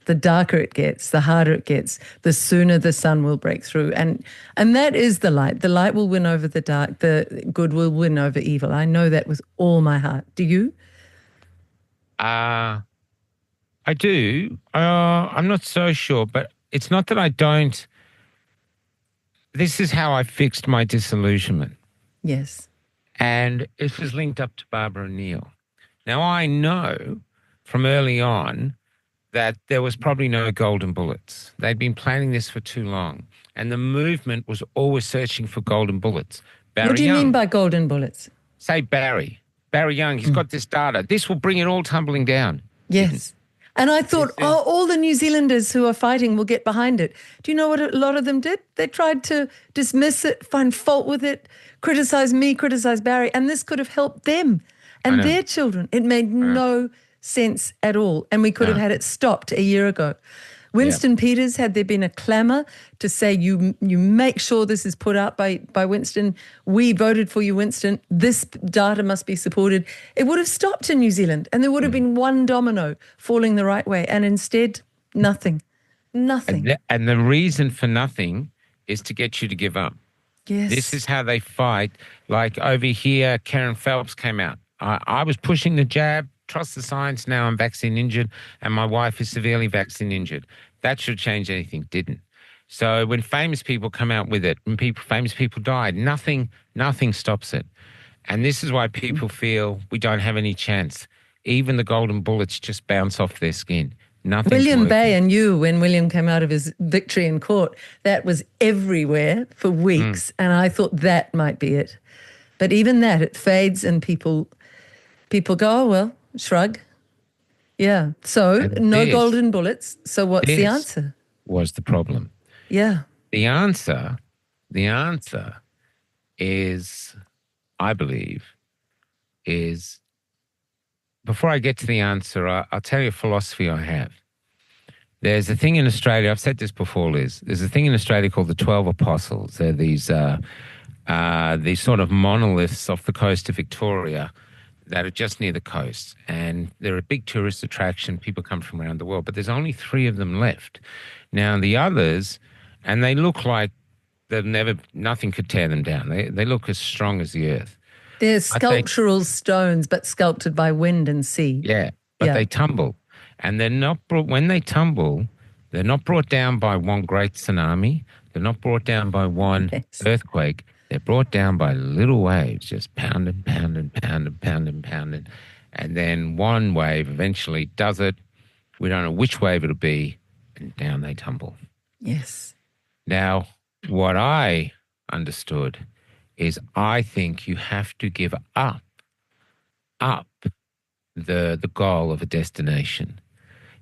The darker it gets, the harder it gets, the sooner the sun will break through. And that is the light. The light will win over the dark. The good will win over evil. I know that with all my heart. Do you? I do. I'm not so sure, but it's not that I don't. This is how I fixed my disillusionment. Yes. And it was linked up to Barbara and Neil. Now, I know from early on that there was probably no golden bullets. They'd been planning this for too long. And the movement was always searching for golden bullets. Barry What do you Young, mean by golden bullets? Say Barry Young, he's got this data. This will bring it all tumbling down. Yes. And I thought, all the New Zealanders who are fighting will get behind it. Do you know what a lot of them did? They tried to dismiss it, find fault with it, criticize me, criticize Barry, and this could have helped them and their children. It made no sense at all, and we could have had it stopped a year ago. Winston Peters, had there been a clamour to say you make sure this is put out by Winston, we voted for you, Winston, this data must be supported, it would have stopped in New Zealand and there would have been one domino falling the right way, and instead, nothing. And the reason for nothing is to get you to give up. Yes. This is how they fight. Like over here, Karen Phelps came out. I was pushing the jab, trust the science, now I'm vaccine injured, and my wife is severely vaccine injured. That should change anything, didn't. So when famous people come out with it, when famous people died, nothing stops it. And this is why people feel we don't have any chance. Even the golden bullets just bounce off their skin. Nothing. William Bay and you, when William came out of his victory in court, that was everywhere for weeks, and I thought that might be it. But even that, it fades and people go, oh, well, shrug. Yeah. So no golden bullets. So what's the answer? Was the problem. Yeah. The answer is, I believe, is, before I get to the answer, I'll tell you a philosophy I have. There's a thing in Australia, I've said this before, Liz, there's a thing in Australia called the 12 Apostles. They're these sort of monoliths off the coast of Victoria that are just near the coast. And they're a big tourist attraction. People come from around the world, but there's only 3 of them left. Now, the others, and they look like nothing could tear them down. They look as strong as the earth. They're sculptural stones, but sculpted by wind and sea. Yeah, but they tumble. And they're not when they tumble, they're not brought down by one great tsunami. They're not brought down by one earthquake. They're brought down by little waves, just pounding, pounding, pounding, pounding, pounding. And then one wave eventually does it. We don't know which wave it'll be, and down they tumble. Yes. Now, what I understood is I think you have to give up the goal of a destination.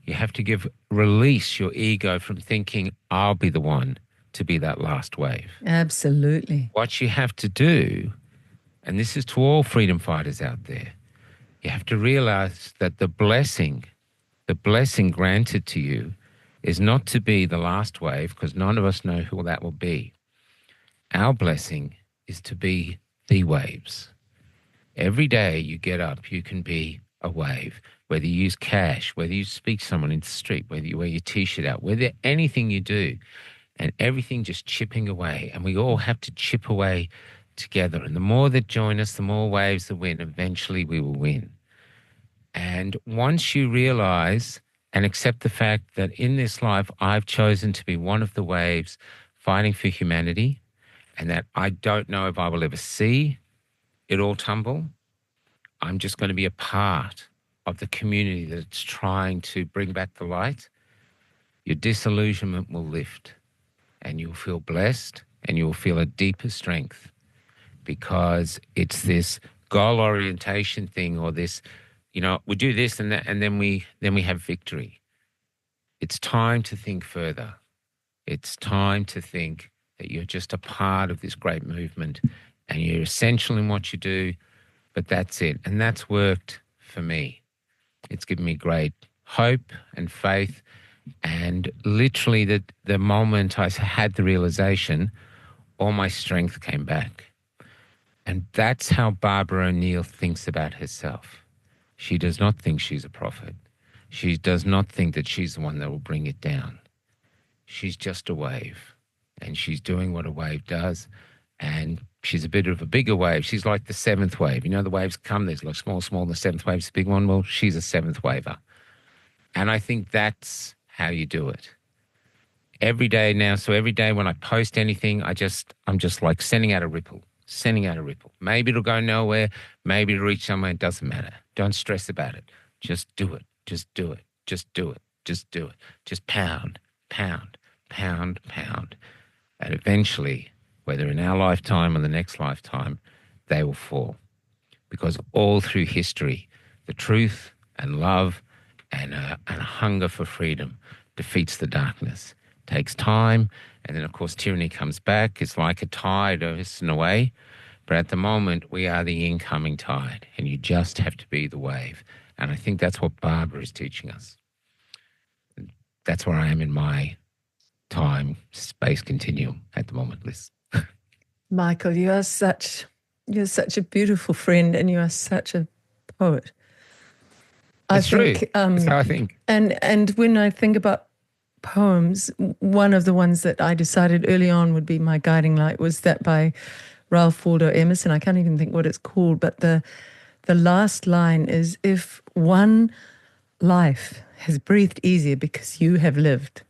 You have to release your ego from thinking I'll be the one to be that last wave. Absolutely. What you have to do, and this is to all freedom fighters out there, you have to realize that the blessing granted to you is not to be the last wave, because none of us know who that will be. Our blessing is to be the waves. Every day you get up, you can be a wave, whether you use cash, whether you speak to someone in the street, whether you wear your T-shirt out, whether anything you do, and everything just chipping away. And we all have to chip away together. And the more that join us, the more waves that win. Eventually we will win. And once you realize and accept the fact that in this life, I've chosen to be one of the waves fighting for humanity, and that I don't know if I will ever see it all tumble, I'm just going to be a part of the community that's trying to bring back the light, your disillusionment will lift, and you'll feel blessed, and you'll feel a deeper strength, because it's this goal orientation thing, or this, we do this and that, and then we have victory. It's time to think further. It's time to think that you're just a part of this great movement, and you're essential in what you do, but that's it. And that's worked for me. It's given me great hope and faith. And literally the moment I had the realization, all my strength came back. And that's how Barbara O'Neill thinks about herself. She does not think she's a prophet. She does not think that she's the one that will bring it down. She's just a wave, and she's doing what a wave does. And she's a bit of a bigger wave. She's like the seventh wave. The waves come, there's like small, and the seventh wave's a big one. Well, she's a seventh waver. And I think that's how you do it. Every day now, so every day when I post anything, I'm just like sending out a ripple. Maybe it'll go nowhere, maybe it'll reach somewhere, it doesn't matter. Don't stress about it. Just do it. Just do it. Just do it. Just do it. Just pound, pound, pound, pound. And eventually, whether in our lifetime or the next lifetime, they will fall. Because all through history, the truth and love and a hunger for freedom defeats the darkness. It takes time, and then, of course, tyranny comes back. It's like a tide in a way. But at the moment, we are the incoming tide, and you just have to be the wave. And I think that's what Barbara is teaching us. That's where I am in my time space continuum at the moment, Liz. Michael, you're such a beautiful friend, and you are such a poet. It's true. That's how I think. And when I think about poems, one of the ones that I decided early on would be my guiding light was that by Ralph Waldo Emerson. I can't even think what it's called, but the last line is, if one life has breathed easier because you have lived,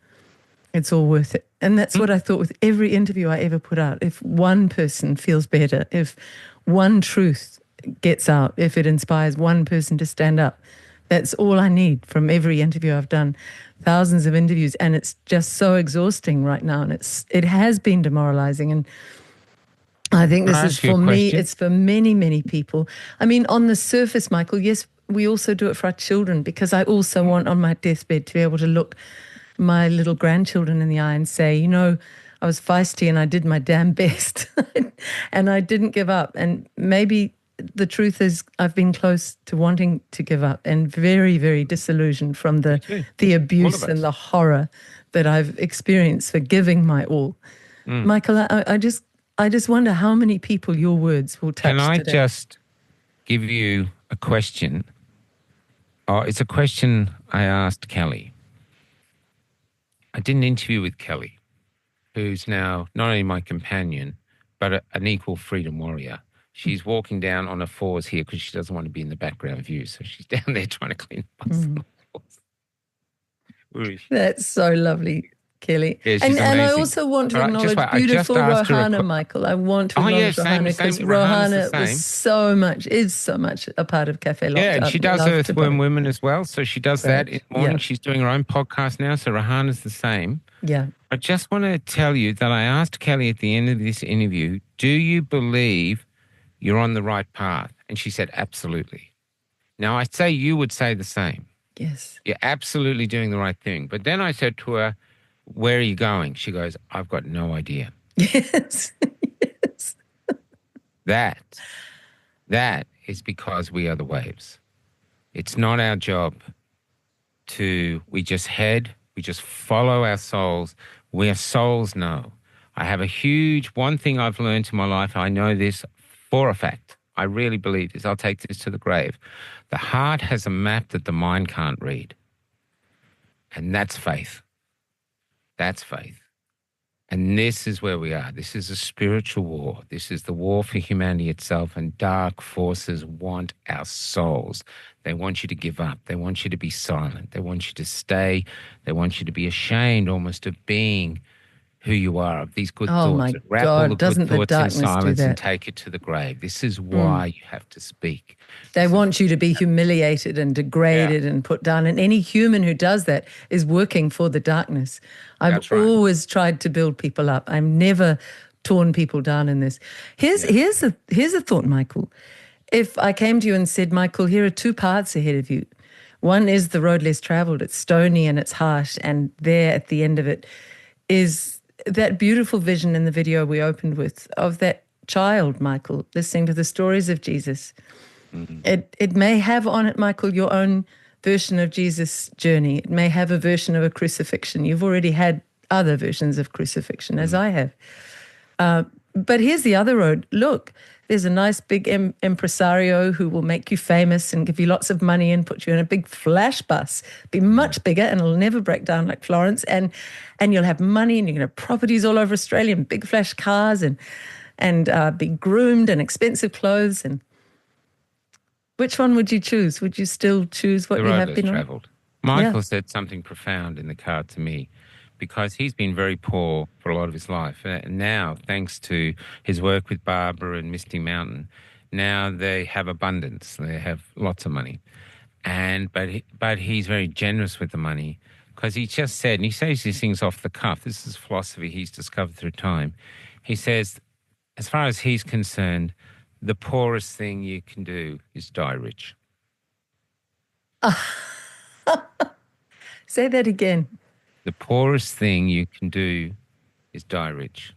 it's all worth it. And that's what I thought with every interview I ever put out. If one person feels better, if one truth gets out, if it inspires one person to stand up, that's all I need from every interview I've done. Thousands of interviews, and it's just so exhausting right now, and it has been demoralizing. And I think this is for me, it's for many, many people. I mean, on the surface, Michael, yes, we also do it for our children, because I also want on my deathbed to be able to look my little grandchildren in the eye and say, I was feisty and I did my damn best and I didn't give up. And maybe the truth is I've been close to wanting to give up and very, very disillusioned from the abuse and the horror that I've experienced for giving my all. Michael, I just wonder how many people your words will touch today. Can I just give you a question? Oh, it's a question I asked Kelly. I did an interview with Kelly, who's now not only my companion, but an equal freedom warrior. She's walking down on her fours here because she doesn't want to be in the background view. So she's down there trying to clean up. Where is she? That's so lovely. Kelly. Yeah, she's And I amazing. also want to All right, just acknowledge wait. I just beautiful asked her Rohana, Michael. I want to Oh, yeah, acknowledge Rohana because Rohana's the Rohana was same. is so much a part of Cafe Yeah, and Lockdown. she does Love to Earthworm both. Women as well. So she does that in Great. the morning. Yeah. She's doing her own podcast now. So Rohana's the same. Yeah. I just want to tell you that I asked Kelly at the end of this interview, do you believe you're on the right path? And she said, absolutely. Now, I say you would say the same. Yes. You're absolutely doing the right thing. But then I said to her, where are you going? She goes, I've got no idea. Yes. Yes. That is because we are the waves. It's not our job we just follow our souls where souls know. I have one thing I've learned in my life, I know this for a fact. I really believe this. I'll take this to the grave. The heart has a map that the mind can't read. And that's faith. That's faith. And this is where we are. This is a spiritual war. This is the war for humanity itself. And dark forces want our souls. They want you to give up. They want you to be silent. They want you to stay. They want you to be ashamed almost of being who you are, of these good Oh, thoughts. my Wrap all the God. good Doesn't the thoughts in darkness do silence and that? take it to the grave. This is why you have to speak. They want you to be humiliated and degraded and put down. And any human who does that is working for the darkness. I've That's right. always tried to build people up. I've never torn people down in this. Here's a thought, Michael. If I came to you and said, Michael, here are two paths ahead of you. One is the road less traveled. It's stony and it's harsh. And there at the end of it is that beautiful vision in the video we opened with of that child, Michael, listening to the stories of Jesus. Mm-hmm. It may have on it, Michael, your own version of Jesus' journey. It may have a version of a crucifixion. You've already had other versions of crucifixion, as I have. But here's the other road. Look, there's a nice big impresario who will make you famous and give you lots of money and put you in a big flash bus, be much bigger and it'll never break down like Florence. And you'll have money and you're going to have properties all over Australia and big flash cars and be groomed and expensive clothes. And which one would you choose? Would you still choose what you have been on? Traveled. Michael said something profound in the car to me, because he's been very poor for a lot of his life. And now, thanks to his work with Barbara and Misty Mountain, now they have abundance. They have lots of money. But he's very generous with the money, because he just said, and he says these things off the cuff, this is philosophy he's discovered through time. He says, as far as he's concerned, the poorest thing you can do is die rich. Say that again. The poorest thing you can do is die rich.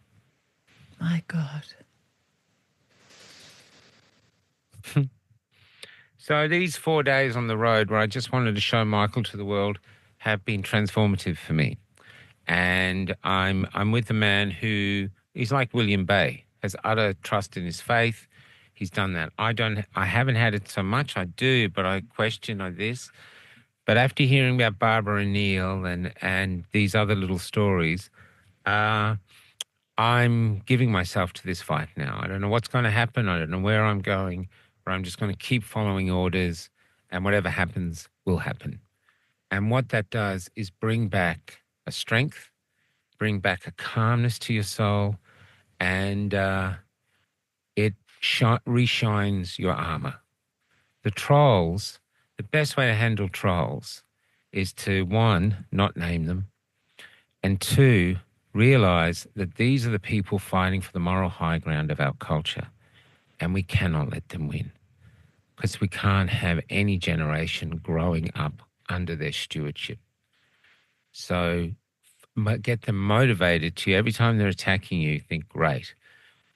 My God. So these 4 days on the road where I just wanted to show Michael to the world have been transformative for me. And I'm with a man who is like William Bay, has utter trust in his faith. He's done that. I haven't had it so much. I do, but I question this. But after hearing about Barbara and Neil and these other little stories, I'm giving myself to this fight now. I don't know what's going to happen. I don't know where I'm going, but I'm just going to keep following orders, and whatever happens will happen. And what that does is bring back a strength, bring back a calmness to your soul, and it reshines your armor. The trolls, the best way to handle trolls is to, one, not name them, and two, realize that these are the people fighting for the moral high ground of our culture, and we cannot let them win, because we can't have any generation growing up under their stewardship. So get them motivated to, every time they're attacking you, think, great,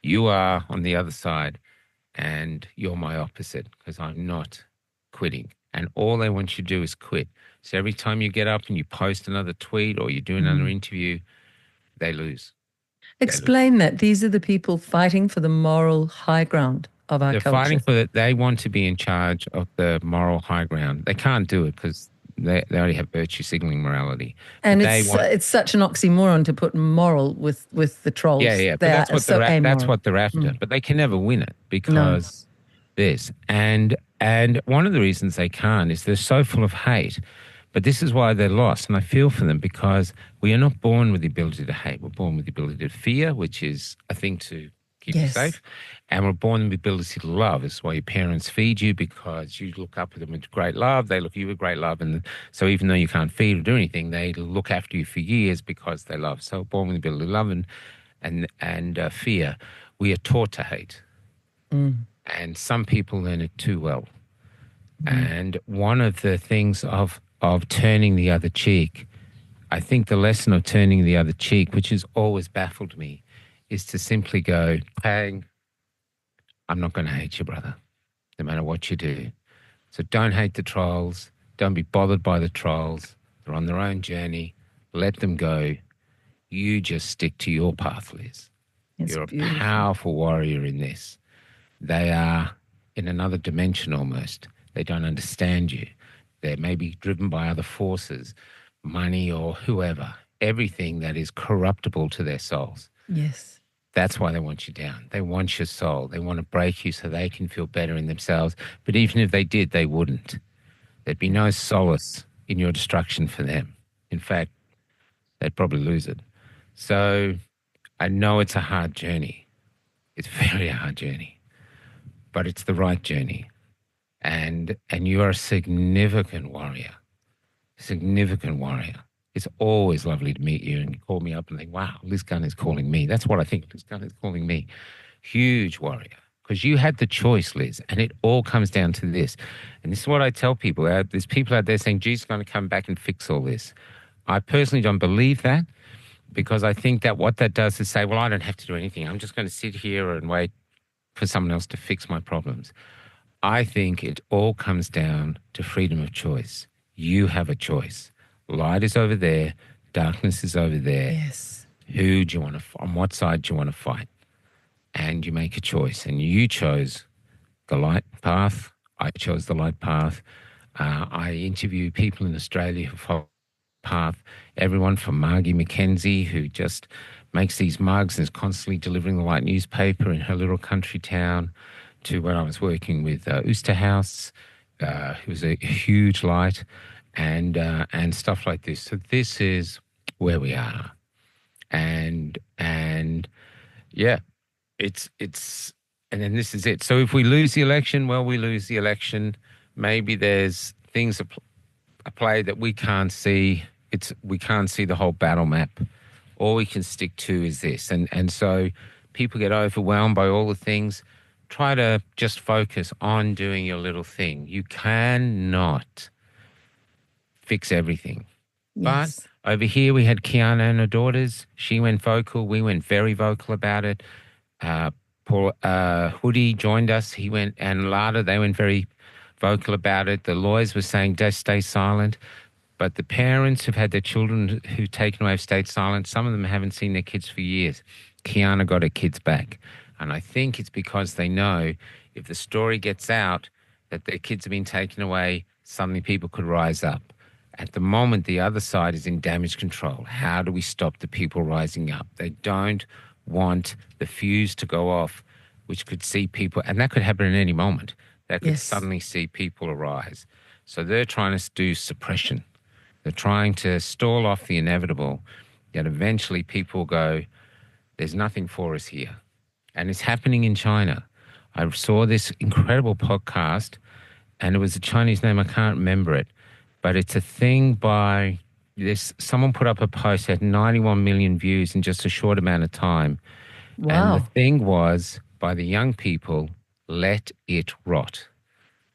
you are on the other side and you're my opposite, because I'm not quitting. And all they want you to do is quit. So every time you get up and you post another tweet or you do another interview, they lose. Explain that. These are the people fighting for the moral high ground of our culture. They're fighting for that. They want to be in charge of the moral high ground. They can't do it because they already have virtue signaling morality. And it's such an oxymoron to put moral with the trolls. Yeah. But that's what they're after. But they can never win it because this. And one of the reasons they can't is they're so full of hate. But this is why they're lost. And I feel for them because we are not born with the ability to hate. We're born with the ability to fear, which is a thing to keep you Yes. safe. And we're born with the ability to love. It's why your parents feed you, because you look up at them with great love. They look at you with great love. And so even though you can't feed or do anything, they look after you for years because they love. So born with the ability to love and fear. We are taught to hate. And some people learn it too well. And one of the things of turning the other cheek, I think the lesson of turning the other cheek, which has always baffled me, is to simply go, Pang, I'm not going to hate you, brother, no matter what you do. So don't hate the trolls. Don't be bothered by the trolls. They're on their own journey. Let them go. You just stick to your path, Liz. It's You're beautiful. a powerful warrior in this. They are in another dimension almost. They don't understand you. They're maybe driven by other forces, money or whoever, everything that is corruptible to their souls. Yes. That's why they want you down. They want your soul. They want to break you so they can feel better in themselves. But even if they did, they wouldn't. There'd be no solace in your destruction for them. In fact, they'd probably lose it. So I know it's a hard journey. It's very a hard journey, but it's the right journey. And you are a significant warrior. It's always lovely to meet you, and you call me up and think, wow, Liz Gunn is calling me. That's what I think. Liz Gunn is calling me. Huge warrior. Because you had the choice, Liz, and it all comes down to this. And this is what I tell people. There's people out there saying, Jesus is going to come back and fix all this. I personally don't believe that, because I think that what that does is say, well, I don't have to do anything. I'm just going to sit here and wait for someone else to fix my problems. I think it all comes down to freedom of choice. You have a choice. Light is over there. Darkness is over there. Yes. Who do you want to, on what side do you want to fight? And you make a choice. And you chose the light path. I chose the light path. I interview people in Australia who follow the path. Everyone from Margie McKenzie, who just makes these mugs and is constantly delivering the light newspaper in her little country town, to when I was working with Oosterhouse, who was a huge light, and stuff like this. So this is where we are, and yeah, it's and then this is it. So if we lose the election, well, we lose the election. Maybe there's things at play that we can't see. We can't see the whole battle map. All we can stick to is this, and so people get overwhelmed by all the things. Try to just focus on doing your little thing. You cannot fix everything. Yes. But over here we had Kiana and her daughters. She went vocal. We went very vocal about it. Paul Hoodie joined us. He went, and Lada, they went very vocal about it. The lawyers were saying, just stay silent. But the parents who've had their children who've taken away have stayed silent. Some of them haven't seen their kids for years. Kiana got her kids back. And I think it's because they know if the story gets out that their kids have been taken away, suddenly people could rise up. At the moment, the other side is in damage control. How do we stop the people rising up? They don't want the fuse to go off, which could see people, and that could happen at any moment. That could suddenly see people arise. So they're trying to do suppression. They're trying to stall off the inevitable, yet eventually people go, there's nothing for us here. And it's happening in China. I saw this incredible podcast, and it was a Chinese name, I can't remember it, but it's a thing by this. Someone put up a post that had 91 million views in just a short amount of time. Wow. And the thing was, by the young people, let it rot.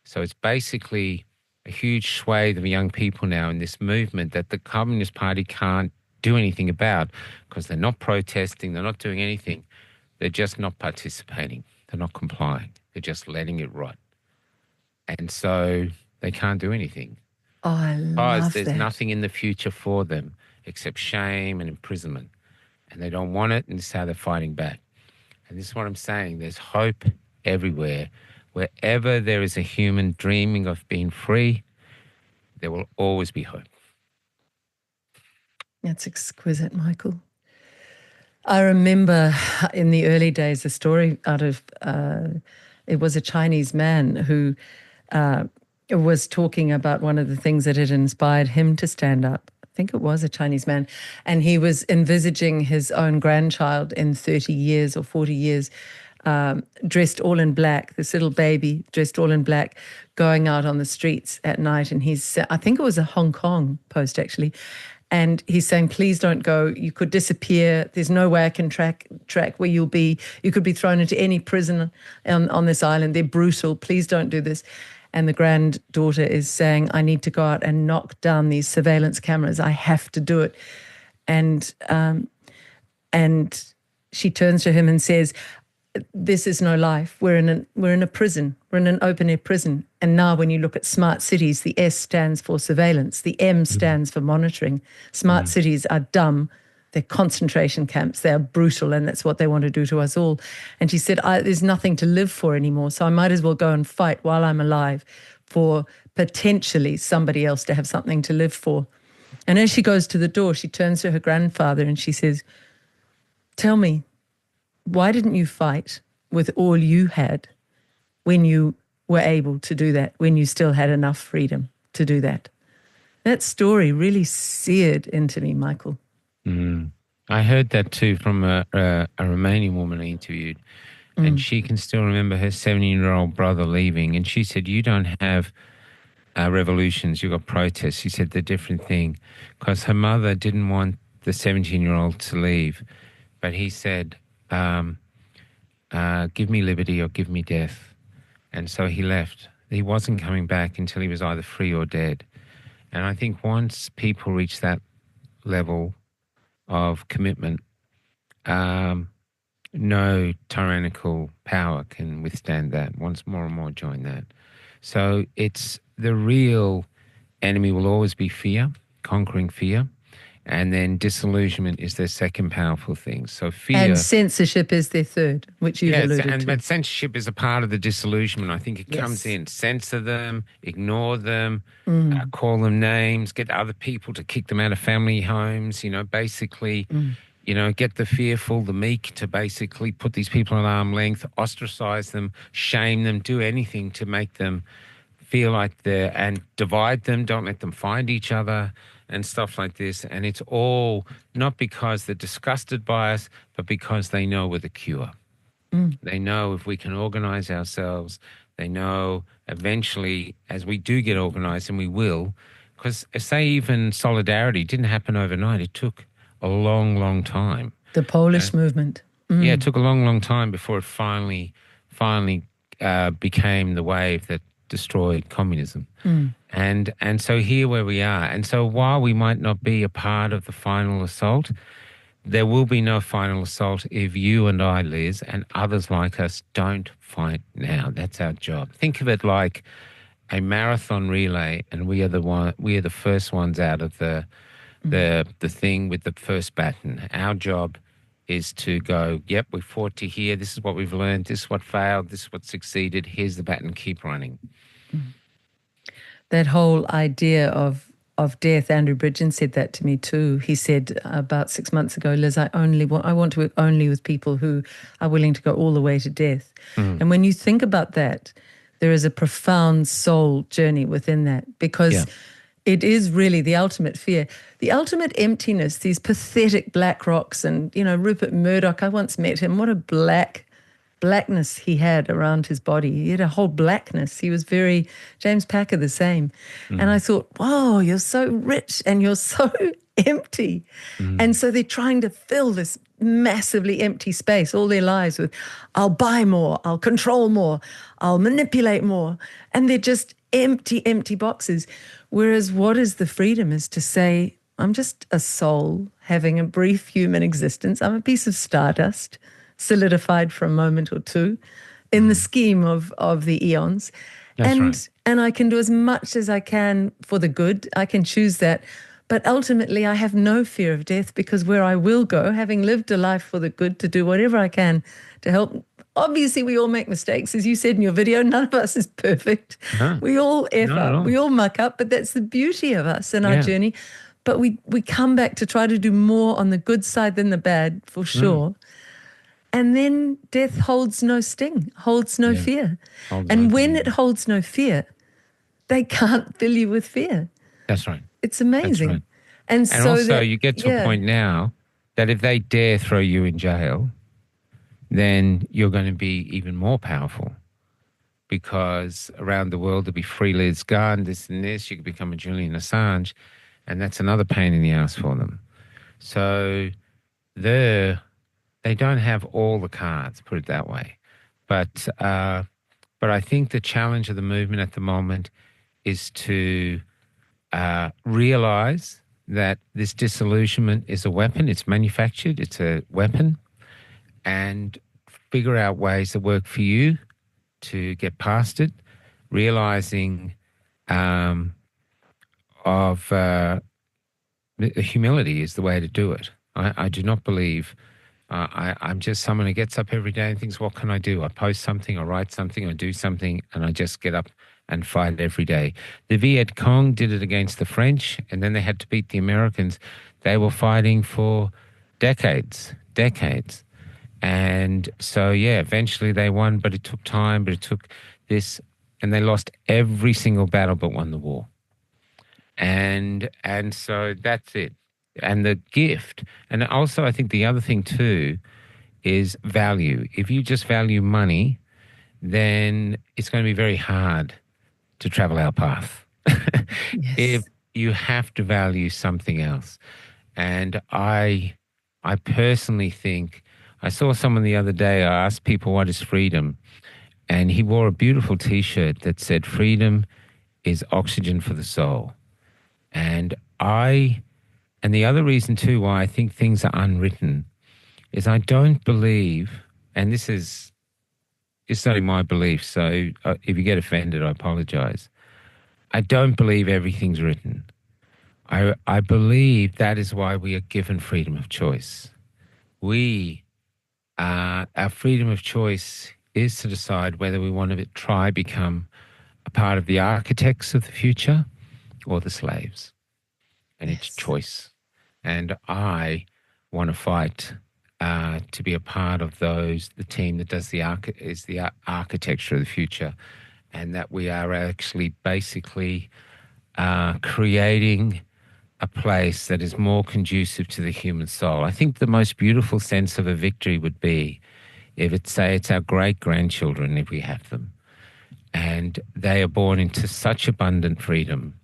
So it's basically a huge swathe of young people now in this movement that the Communist Party can't do anything about, because they're not protesting, they're not doing anything. They're just not participating. They're not complying. They're just letting it rot. And so they can't do anything. Oh, I Because love there's that. nothing in the future for them except shame and imprisonment. And they don't want it, and this is how they're fighting back. And this is what I'm saying. There's hope everywhere. Wherever there is a human dreaming of being free, there will always be hope. That's exquisite, Michael. I remember in the early days a story out of, it was a Chinese man who was talking about one of the things that had inspired him to stand up. I think it was a Chinese man. And he was envisaging his own grandchild in 30 years or 40 years, dressed all in black, this little baby dressed all in black, going out on the streets at night. And I think it was a Hong Kong post actually. And he's saying, please don't go. You could disappear. There's no way I can track where you'll be. You could be thrown into any prison on this island. They're brutal. Please don't do this. And the granddaughter is saying, I need to go out and knock down these surveillance cameras. I have to do it. And she turns to him and says, this is no life. We're in a prison. We're in an open air prison. And now when you look at smart cities, the S stands for surveillance. The M stands for monitoring. Smart cities are dumb. They're concentration camps. They are brutal, and that's what they want to do to us all. And she said, there's nothing to live for anymore, so I might as well go and fight while I'm alive for potentially somebody else to have something to live for. And as she goes to the door, she turns to her grandfather and she says, tell me, why didn't you fight with all you had when you were able to do that, when you still had enough freedom to do that? That story really seared into me, Michael. I heard that too from a Romanian woman I interviewed, and she can still remember her 17-year-old brother leaving, and she said, you don't have revolutions, you've got protests. She said the different thing, because her mother didn't want the 17-year-old to leave, but he said, give me liberty or give me death. And so he left. He wasn't coming back until he was either free or dead. And I think once people reach that level of commitment, no tyrannical power can withstand that. Once more and more join that. So it's the real enemy will always be fear, conquering fear. And then disillusionment is their second powerful thing. So fear... And censorship is their third, which you've alluded to. But censorship is a part of the disillusionment. I think it comes in. Censor them, ignore them, call them names, get other people to kick them out of family homes, basically, get the fearful, the meek to basically put these people at arm's length, ostracize them, shame them, do anything to make them feel like and divide them, don't let them find each other, and stuff like this. And it's all not because they're disgusted by us, but because they know we're the cure. They know if we can organize ourselves, they know eventually as we do get organized, and we will, because say even solidarity didn't happen overnight. It took a long, long time. The Polish movement. Yeah, it took a long, long time before it finally became the wave that destroyed communism. And so here where we are. And so while we might not be a part of the final assault, there will be no final assault if you and I, Liz, and others like us don't fight now. That's our job. Think of it like a marathon relay, and we are the first ones out of the thing with the first baton. Our job is to go, yep, we fought to here, this is what we've learned, this is what failed, this is what succeeded, here's the baton, keep running. That whole idea of death, Andrew Bridgen said that to me too. He said about 6 months ago, Liz, I want to work only with people who are willing to go all the way to death. And when you think about that, there is a profound soul journey within that, because it is really the ultimate fear, the ultimate emptiness, these pathetic black rocks. And, Rupert Murdoch, I once met him. What a blackness he had around his body. He had a whole blackness. He was very, James Packer the same. And I thought, whoa, you're so rich and you're so empty. And so they're trying to fill this massively empty space all their lives with, I'll buy more, I'll control more, I'll manipulate more. And they're just empty boxes. Whereas what is the freedom is to say, I'm just a soul having a brief human existence. I'm a piece of stardust, solidified for a moment or two in the scheme of the eons. That's right. And I can do as much as I can for the good. I can choose that. But ultimately, I have no fear of death, because where I will go, having lived a life for the good, to do whatever I can to help. Obviously, we all make mistakes. As you said in your video, none of us is perfect. No, we all F not up. We all muck up, but that's the beauty of us and our journey. But we come back to try to do more on the good side than the bad, for sure. And then death holds no sting, holds no feer. And when it holds no fear, they can't fill you with fear. That's right. It's That's amazing. right. And And so also, that, you get to a yeah, point now that if they dare throw you in jail, then you're going to be even more powerful, because around the world there'll be free Liz Gunn, this and this. You could become a Julian Assange, and that's another pain in the ass for them. So they don't have all the cards, put it that way. But I think the challenge of the movement at the moment is to realize that this disillusionment is a weapon. It's manufactured. It's a weapon, and figure out ways that work for you to get past it. Realizing of humility is the way to do it. I do not believe. I'm just someone who gets up every day and thinks, what can I do? I post something, I write something, I do something, and I just get up and fight every day. The Viet Cong did it against the French, and then they had to beat the Americans. They were fighting for decades. And so, yeah, eventually they won, but it took time, but it took this, and they lost every single battle but won the war. And so that's it. And the gift, and also I think the other thing too is value. If you just value money, then it's going to be very hard to travel our path. yes. If you have to value something else. And I personally think, I saw someone the other day, I asked people, what is freedom? And he wore a beautiful T-shirt that said, freedom is oxygen for the soul. And the other reason too why I think things are unwritten is I don't believe, and it's only my belief, so if you get offended, I apologize. I don't believe everything's written. I believe that is why we are given freedom of choice. Our freedom of choice is to decide whether we want to become a part of the architects of the future or the slaves. And it's choice. And I want to fight to be a part of the team that does the architecture of the future, and that we are actually basically creating a place that is more conducive to the human soul. I think the most beautiful sense of a victory would be if it's our great-grandchildren, if we have them, and they are born into such abundant freedom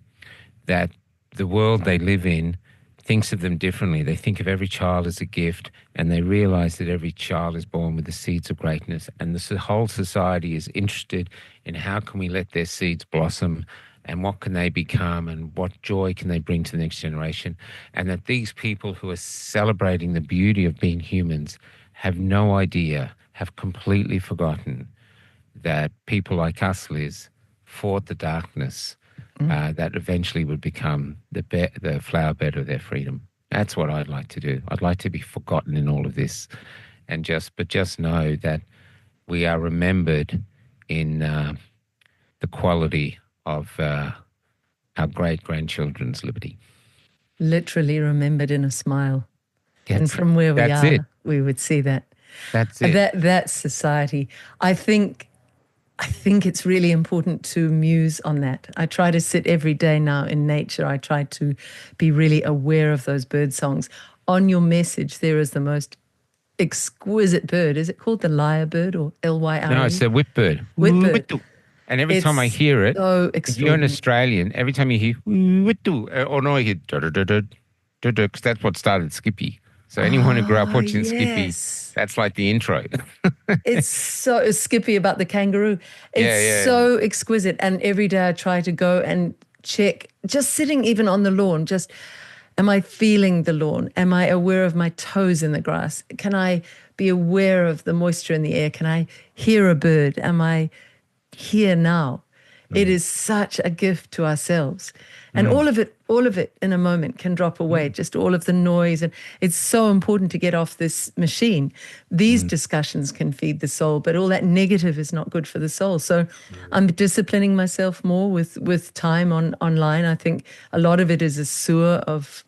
that the world they live in thinks of them differently. They think of every child as a gift, and they realize that every child is born with the seeds of greatness, and the whole society is interested in how can we let their seeds blossom, and what can they become, and what joy can they bring to the next generation. And that these people who are celebrating the beauty of being humans have no idea, have completely forgotten that people like us, Liz, fought the darkness that eventually would become the flower bed of their freedom. That's what I'd like to do. I'd like to be forgotten in all of this, and just know that we are remembered in the quality of our great-grandchildren's liberty. Literally remembered in a smile. That's and from where we that's are, it. we would see that. That's it. That's society. I think it's really important to muse on that. I try to sit every day now in nature. I try to be really aware of those bird songs. On your message, there is the most exquisite bird. Is it called the lyrebird or Lyre? No, it's a whipbird. Whipbird. And every time I hear it, so if you're an extraordinary. Australian, every time you hear or no, I hear because that's what started Skippy. So anyone who grew up watching Skippy, Yes. that's like the intro. It's so Skippy about the kangaroo. It's so exquisite. And every day I try to go and check, just sitting even on the lawn, just am I feeling the lawn? Am I aware of my toes in the grass? Can I be aware of the moisture in the air? Can I hear a bird? Am I here now? It is such a gift to ourselves. And all of it in a moment can drop away, just all of the noise. And it's so important to get off this machine. These discussions can feed the soul, but all that negative is not good for the soul. So I'm disciplining myself more with time online. I think a lot of it is a sewer of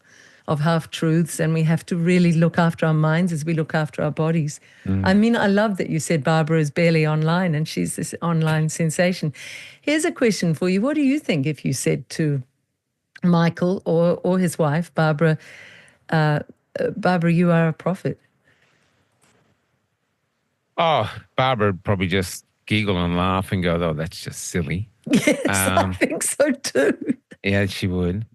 of half-truths, and we have to really look after our minds as we look after our bodies. I mean, I love that you said Barbara is barely online and she's this online sensation. Here's a question for you. What do you think if you said to Michael or his wife, Barbara, Barbara, you are a prophet? Oh, Barbara would probably just giggle and laugh and go, "Oh, that's just silly." Yes, I think so too. Yeah, she would.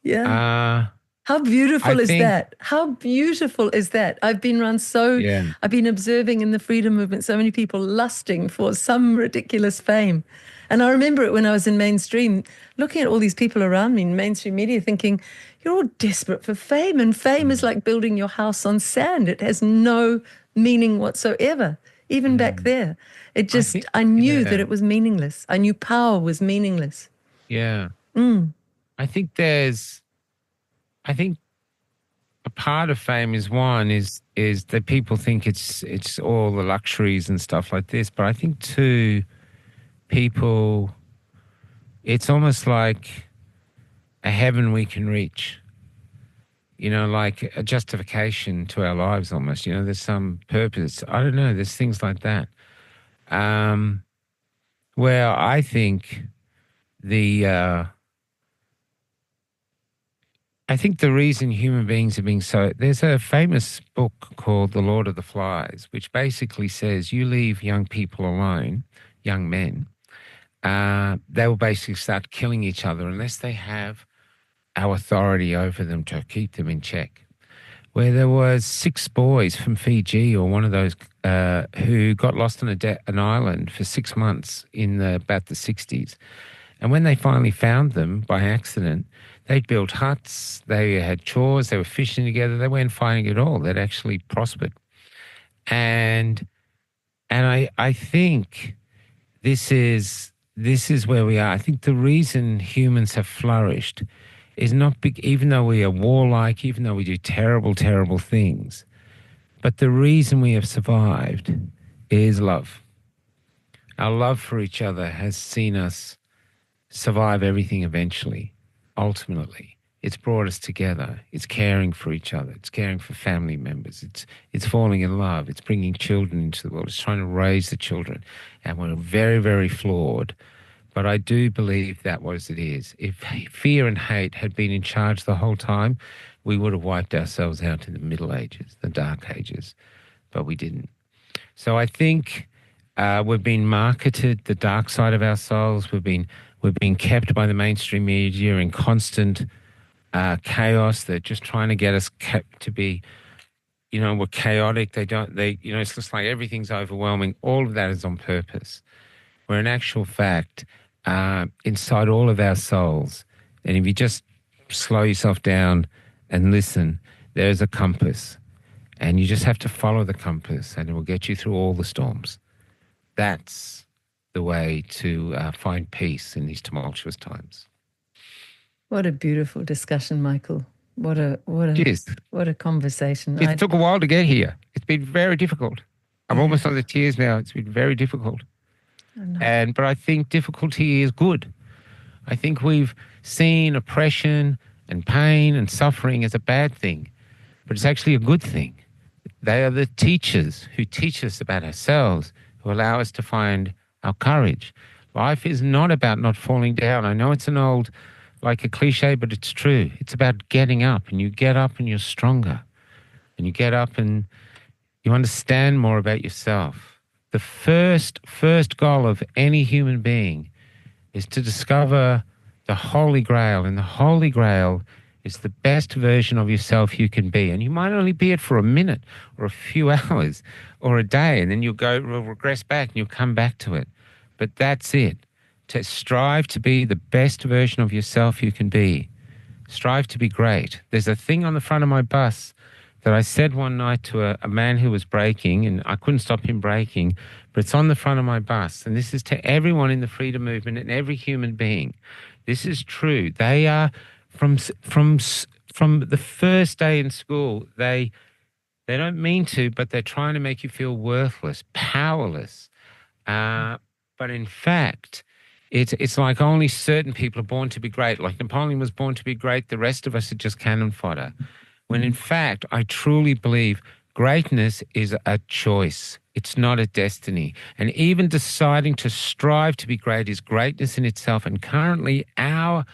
Yeah. Uh, How I beautiful is think, that? How beautiful is that? I've been yeah. observing in the freedom movement so many people lusting for some ridiculous fame. And I remember it when I was in mainstream, looking at all these people around me in mainstream media thinking, you're all desperate for fame. And fame is like building your house on sand. It has no meaning whatsoever, even back there. I think, I knew that yeah, it was meaningless. I knew power was meaningless. yeah. I think I think a part of fame is is that people think it's all the luxuries and stuff like this, but I think too, people, it's almost like a heaven we can reach. Like a justification to our lives almost. There's some purpose. I don't know. There's things like that. Where I think the I think the reason human beings are being so, there's a famous book called The Lord of the Flies, which basically says you leave young people alone, young men, they will basically start killing each other unless they have our authority over them to keep them in check. Where there was 6 boys from Fiji or one of those who got lost on an island for 6 months in about the 60s. And when they finally found them by accident, they'd built huts, they had chores, they were fishing together, they weren't fighting at all. They'd actually prospered. And I think this is where we are. I think the reason humans have flourished is not big, even though we are warlike, even though we do terrible, terrible things. But the reason we have survived is love. Our love for each other has seen us survive everything eventually, ultimately. It's brought us together. It's caring for each other. It's caring for family members. It's falling in love. It's bringing children into the world. It's trying to raise the children. And we're very, very flawed. But I do believe that was it is. If fear and hate had been in charge the whole time, we would have wiped ourselves out in the Middle Ages, the Dark Ages. But we didn't. So I think we've been marketed the dark side of our souls. We've been kept by the mainstream media in constant chaos. They're just trying to get us kept to be, we're chaotic. It's just like everything's overwhelming. All of that is on purpose. Where in actual fact, inside all of our souls, and if you just slow yourself down and listen, there's a compass. And you just have to follow the compass and it will get you through all the storms. That's the way to find peace in these tumultuous times. What a beautiful discussion, Michael. What a conversation. It took a while to get here. It's been very difficult. I'm almost on the tears now. It's been very difficult. But I think difficulty is good. I think we've seen oppression and pain and suffering as a bad thing, but it's actually a good thing. They are the teachers who teach us about ourselves, who allow us to find our courage. Life is not about not falling down. I know it's like a cliche, but it's true. It's about getting up, and you get up and you're stronger. And you get up and you understand more about yourself. The first goal of any human being is to discover the Holy Grail. And the Holy Grail is the best version of yourself you can be. And you might only be it for a minute or a few hours or a day, and then you'll regress back and you'll come back to it. But that's it. To strive to be the best version of yourself you can be. Strive to be great. There's a thing on the front of my bus that I said one night to a man who was braking, and I couldn't stop him braking, but it's on the front of my bus. And this is to everyone in the freedom movement and every human being. This is true. They are from the first day in school. They don't mean to, but they're trying to make you feel worthless, powerless. But in fact, It's like only certain people are born to be great. Like Napoleon was born to be great. The rest of us are just cannon fodder. When in fact, I truly believe greatness is a choice. It's not a destiny. And even deciding to strive to be great is greatness in itself. And currently our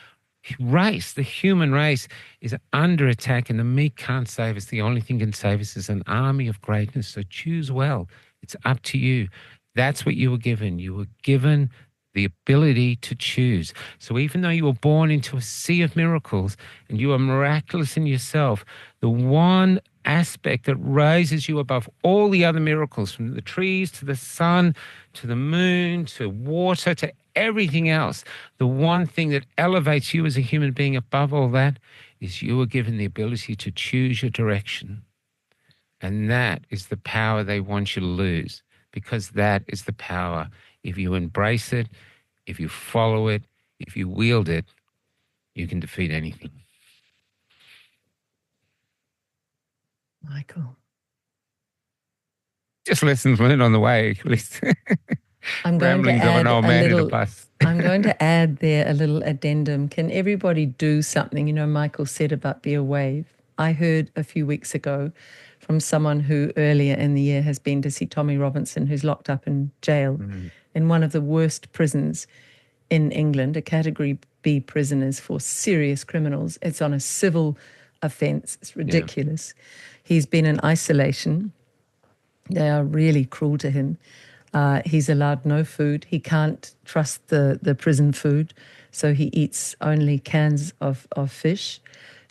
race, the human race, is under attack, and the meek can't save us. The only thing can save us is an army of greatness. So choose well. It's up to you. That's what you were given. You were given the ability to choose. So even though you were born into a sea of miracles and you are miraculous in yourself, the one aspect that raises you above all the other miracles, from the trees to the sun to the moon to water to everything else, the one thing that elevates you as a human being above all that is you are given the ability to choose your direction. And that is the power they want you to lose, because that is the power. If you embrace it, if you follow it, if you wield it, you can defeat anything. Michael. Just lessons learned on the way, at least. I'm going to Ramblings of an add old a man in a little. bus. I'm going to add there a little addendum. Can everybody do something? You know, Michael said about be a wave. I heard a few weeks ago from someone who earlier in the year has been to see Tommy Robinson, who's locked up in jail in one of the worst prisons in England, a Category B prisoners for serious criminals. It's on a civil offence. It's ridiculous. He's been in isolation. They are really cruel to him. He's allowed no food. He can't trust the prison food, so he eats only cans of fish.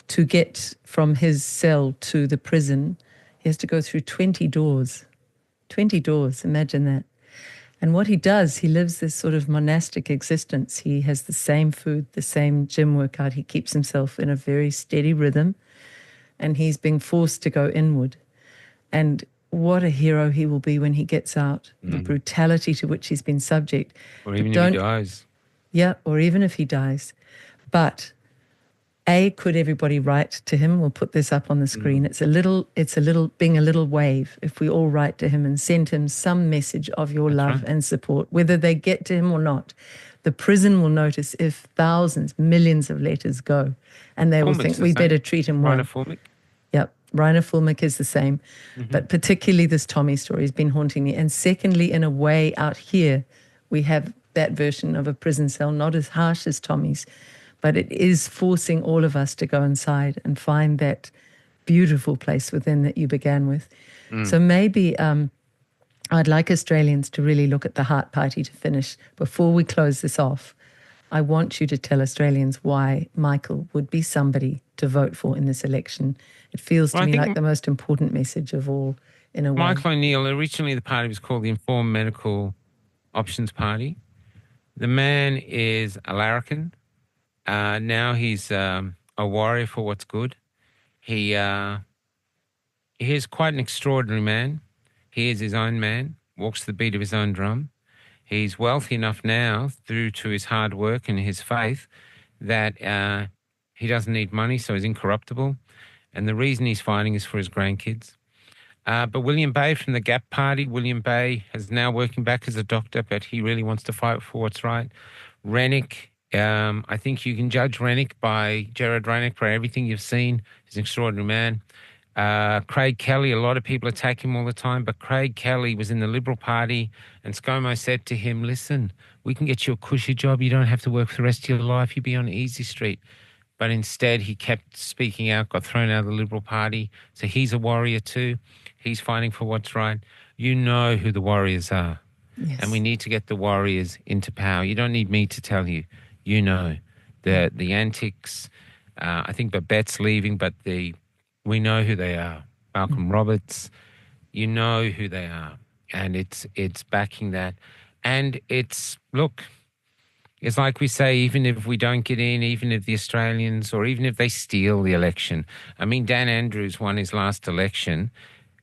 To get from his cell to the prison, he has to go through 20 doors. 20 doors, imagine that. And what he does, he lives this sort of monastic existence. He has the same food, the same gym workout. He keeps himself in a very steady rhythm, and he's being forced to go inward. And what a hero he will be when he gets out, the brutality to which he's been subject. Or even if he dies. Yeah, or even if he dies. But could everybody write to him? We'll put this up on the screen. It's a little being a little wave. If we all write to him and send him some message of your love and support, whether they get to him or not, the prison will notice if thousands, millions of letters go, and they will think we better treat him well. Yep, Rainer Fulmick is the same. But particularly this Tommy story has been haunting me. And secondly, in a way out here, we have that version of a prison cell, not as harsh as Tommy's, but it is forcing all of us to go inside and find that beautiful place within that you began with. So maybe I'd like Australians to really look at the heart party to finish. Before we close this off, I want you to tell Australians why Michael would be somebody to vote for in this election. It feels to me like the most important message of all in a way. Michael O'Neill, originally the party was called the Informed Medical Options Party. The man is a larrikin. Now he's a warrior for what's good. He is quite an extraordinary man. He is his own man, walks the beat of his own drum. He's wealthy enough now, through to his hard work and his faith, that he doesn't need money, so he's incorruptible. And the reason he's fighting is for his grandkids. But William Bay from the Gap Party, William Bay is now working back as a doctor, but he really wants to fight for what's right. Rennick, I think you can judge Rennick by Gerard Rennick for everything you've seen. He's an extraordinary man. Craig Kelly, a lot of people attack him all the time, but Craig Kelly was in the Liberal Party, and ScoMo said to him, listen, we can get you a cushy job. You don't have to work for the rest of your life. You'd be on Easy Street. But instead, he kept speaking out, got thrown out of the Liberal Party. So he's a warrior too. He's fighting for what's right. You know who the warriors are. Yes. And we need to get the warriors into power. You don't need me to tell you. You know. The antics, I think Babette's leaving, but we know who they are. Malcolm Roberts, you know who they are. And it's backing that. And it's like we say, even if we don't get in, even if the Australians, or even if they steal the election. I mean, Dan Andrews won his last election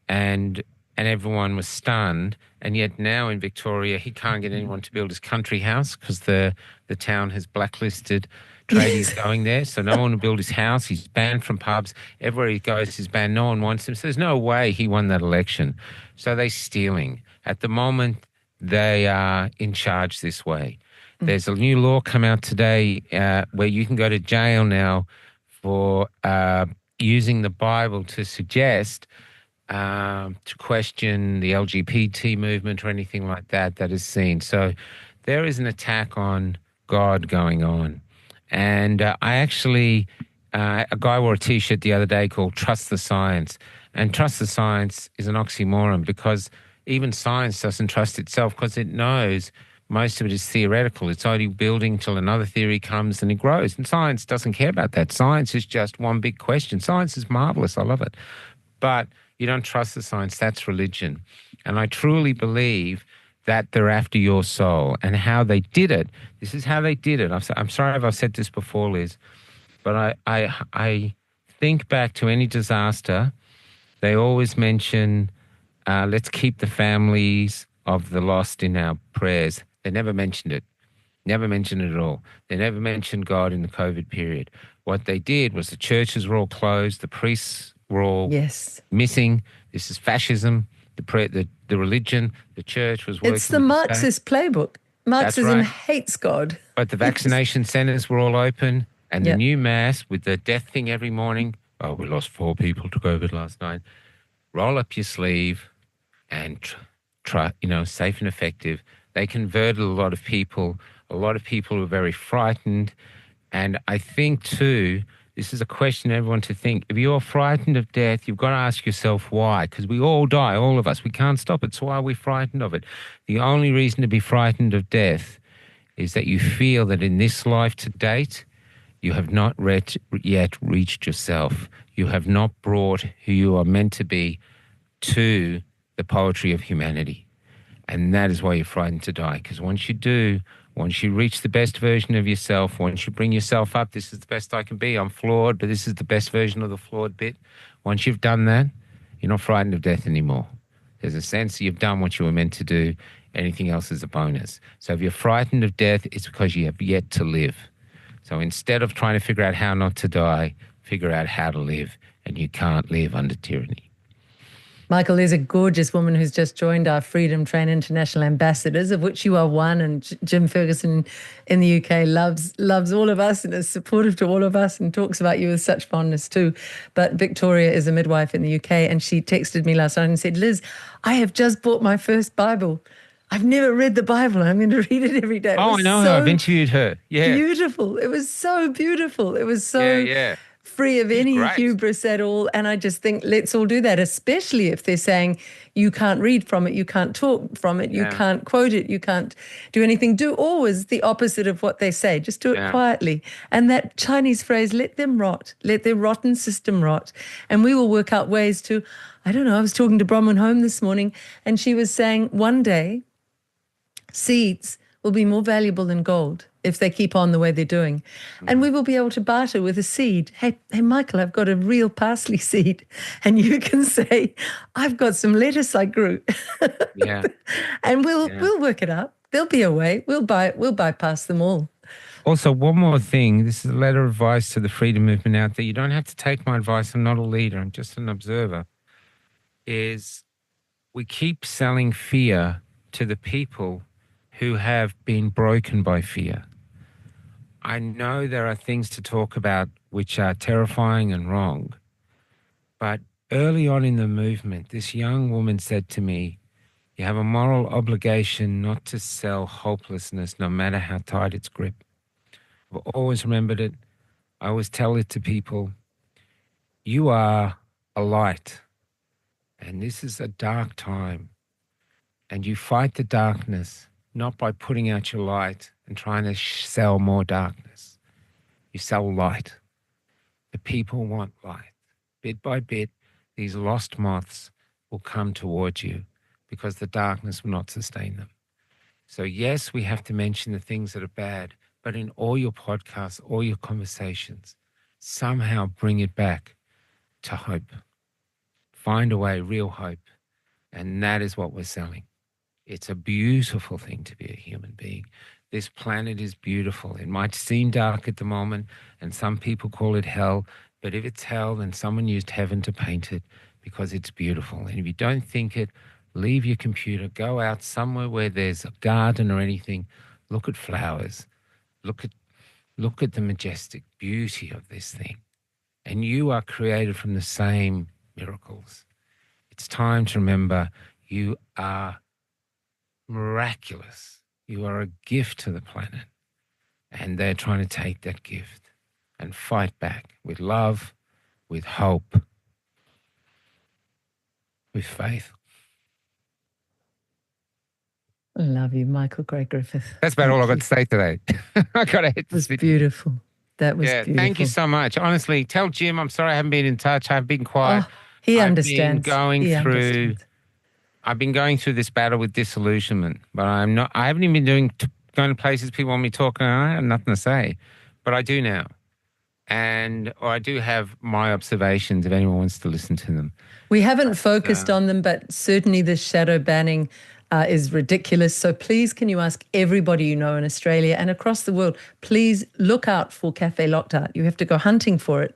and everyone was stunned. And yet now in Victoria, he can't get anyone to build his country house because the town has blacklisted tradies going there. So no one will build his house. He's banned from pubs. Everywhere he goes, he's banned. No one wants him. So there's no way he won that election. So they're stealing. At the moment, they are in charge this way. There's a new law come out today where you can go to jail now for using the Bible to suggest, to question the LGBT movement or anything like that is seen. So there is an attack on God going on. And I actually, a guy wore a T-shirt the other day called Trust the Science. And trust the science is an oxymoron because even science doesn't trust itself because it knows most of it is theoretical. It's only building till another theory comes and it grows. And science doesn't care about that. Science is just one big question. Science is marvelous. I love it. But you don't trust the science. That's religion. And I truly believe that they're after your soul. And how they did it, this is how they did it. I'm sorry if I've said this before, Liz, but I think back to any disaster, they always mention, let's keep the families of the lost in our prayers. They never mentioned it. Never mentioned it at all. They never mentioned God in the COVID period. What they did was the churches were all closed, the priests were all missing. This is fascism. The religion, the church was working. It's the Marxist playbook. Marxism hates God. But the vaccination centres were all open, and the new mass with the death thing every morning. Oh, we lost 4 people to COVID last night. Roll up your sleeve and try, safe and effective. They converted a lot of people. A lot of people were very frightened. And I think, too, this is a question everyone to think. If you're frightened of death, you've got to ask yourself why. Because we all die, all of us. We can't stop it. So why are we frightened of it? The only reason to be frightened of death is that you feel that in this life to date, you have not yet reached yourself. You have not brought who you are meant to be to the poetry of humanity. And that is why you're frightened to die. Because once you do, once you reach the best version of yourself, once you bring yourself up, this is the best I can be. I'm flawed, but this is the best version of the flawed bit. Once you've done that, you're not frightened of death anymore. There's a sense that you've done what you were meant to do. Anything else is a bonus. So if you're frightened of death, it's because you have yet to live. So instead of trying to figure out how not to die, figure out how to live. And you can't live under tyranny. Michael, there's a gorgeous woman who's just joined our Freedom Train International Ambassadors, of which you are one, and Jim Ferguson in the UK loves all of us and is supportive to all of us and talks about you with such fondness too. But Victoria is a midwife in the UK, and she texted me last night and said, Liz, I have just bought my first Bible. I've never read the Bible, and I'm going to read it every day. I know her. I've interviewed her. Yeah. Beautiful. It was so beautiful. It was so free of any hubris at all. And I just think let's all do that, especially if they're saying you can't read from it, you can't talk from it, you can't quote it, you can't do anything. Do always the opposite of what they say. Just do it quietly. And that Chinese phrase, let them rot, let their rotten system rot. And we will work out ways to, I don't know, I was talking to Bronwyn Home this morning and she was saying one day seeds will be more valuable than gold if they keep on the way they're doing. And we will be able to barter with a seed. Hey, Michael, I've got a real parsley seed. And you can say, I've got some lettuce I grew. And we'll work it out. There'll be a way. We'll bypass them all. Also, one more thing. This is a letter of advice to the freedom movement out there. You don't have to take my advice. I'm not a leader. I'm just an observer. Is we keep selling fear to the people who have been broken by fear. I know there are things to talk about which are terrifying and wrong, but early on in the movement, this young woman said to me, you have a moral obligation not to sell hopelessness no matter how tight its grip. I've always remembered it. I always tell it to people, you are a light, and this is a dark time, and you fight the darkness not by putting out your light and trying to sell more darkness. You sell light. The people want light. Bit by bit, these lost moths will come towards you because the darkness will not sustain them. So yes, we have to mention the things that are bad, but in all your podcasts, all your conversations, somehow bring it back to hope. Find a way, real hope. And that is what we're selling. It's a beautiful thing to be a human being. This planet is beautiful. It might seem dark at the moment, and some people call it hell, but if it's hell, then someone used heaven to paint it because it's beautiful. And if you don't think it, leave your computer, go out somewhere where there's a garden or anything, look at flowers, look at the majestic beauty of this thing. And you are created from the same miracles. It's time to remember you are miraculous. You are a gift to the planet. And they're trying to take that gift and fight back with love, with hope, with faith. I love you, Michael Gray Griffith. That's about all I've got to say today. I got to hit It was this. beautiful. That was beautiful. Thank you so much. Honestly, tell Jim I'm sorry I haven't been in touch. I've been quiet. Oh, he understands. I've been going through this battle with disillusionment, but I haven't even been going to places people want me talking, and I have nothing to say. But I do now. Or I do have my observations if anyone wants to listen to them. We haven't focused on them, but certainly the shadow banning is ridiculous. So please, can you ask everybody you know in Australia and across the world, please look out for Cafe Locked Out. You have to go hunting for it.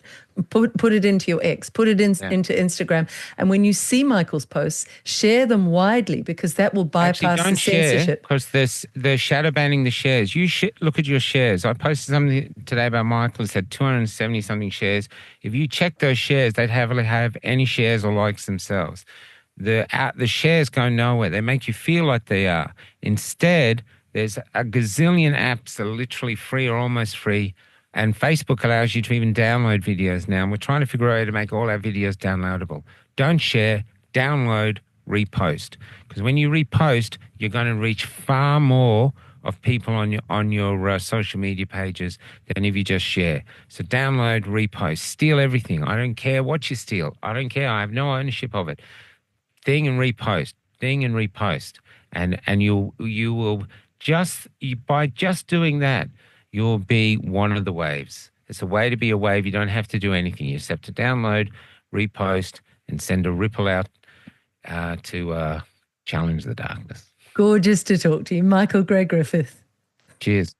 Put it into your X, put it into Instagram. And when you see Michael's posts, share them widely, because that will bypass the censorship. Because they're shadow banning the shares. You look at your shares. I posted something today about Michael. It said 270 something shares. If you check those shares, they'd hardly have any shares or likes themselves. The shares go nowhere. They make you feel like they are. Instead, there's a gazillion apps that are literally free or almost free. And Facebook allows you to even download videos now. And we're trying to figure out how to make all our videos downloadable. Don't share, download, repost. Because when you repost, you're going to reach far more of people on your social media pages than if you just share. So download, repost, steal everything. I don't care what you steal. I don't care. I have no ownership of it. Thing and repost. And you will by just doing that, you'll be one of the waves. It's a way to be a wave. You don't have to do anything. You just have to download, repost, and send a ripple out to challenge the darkness. Gorgeous to talk to you, Michael Gray Griffith. Cheers.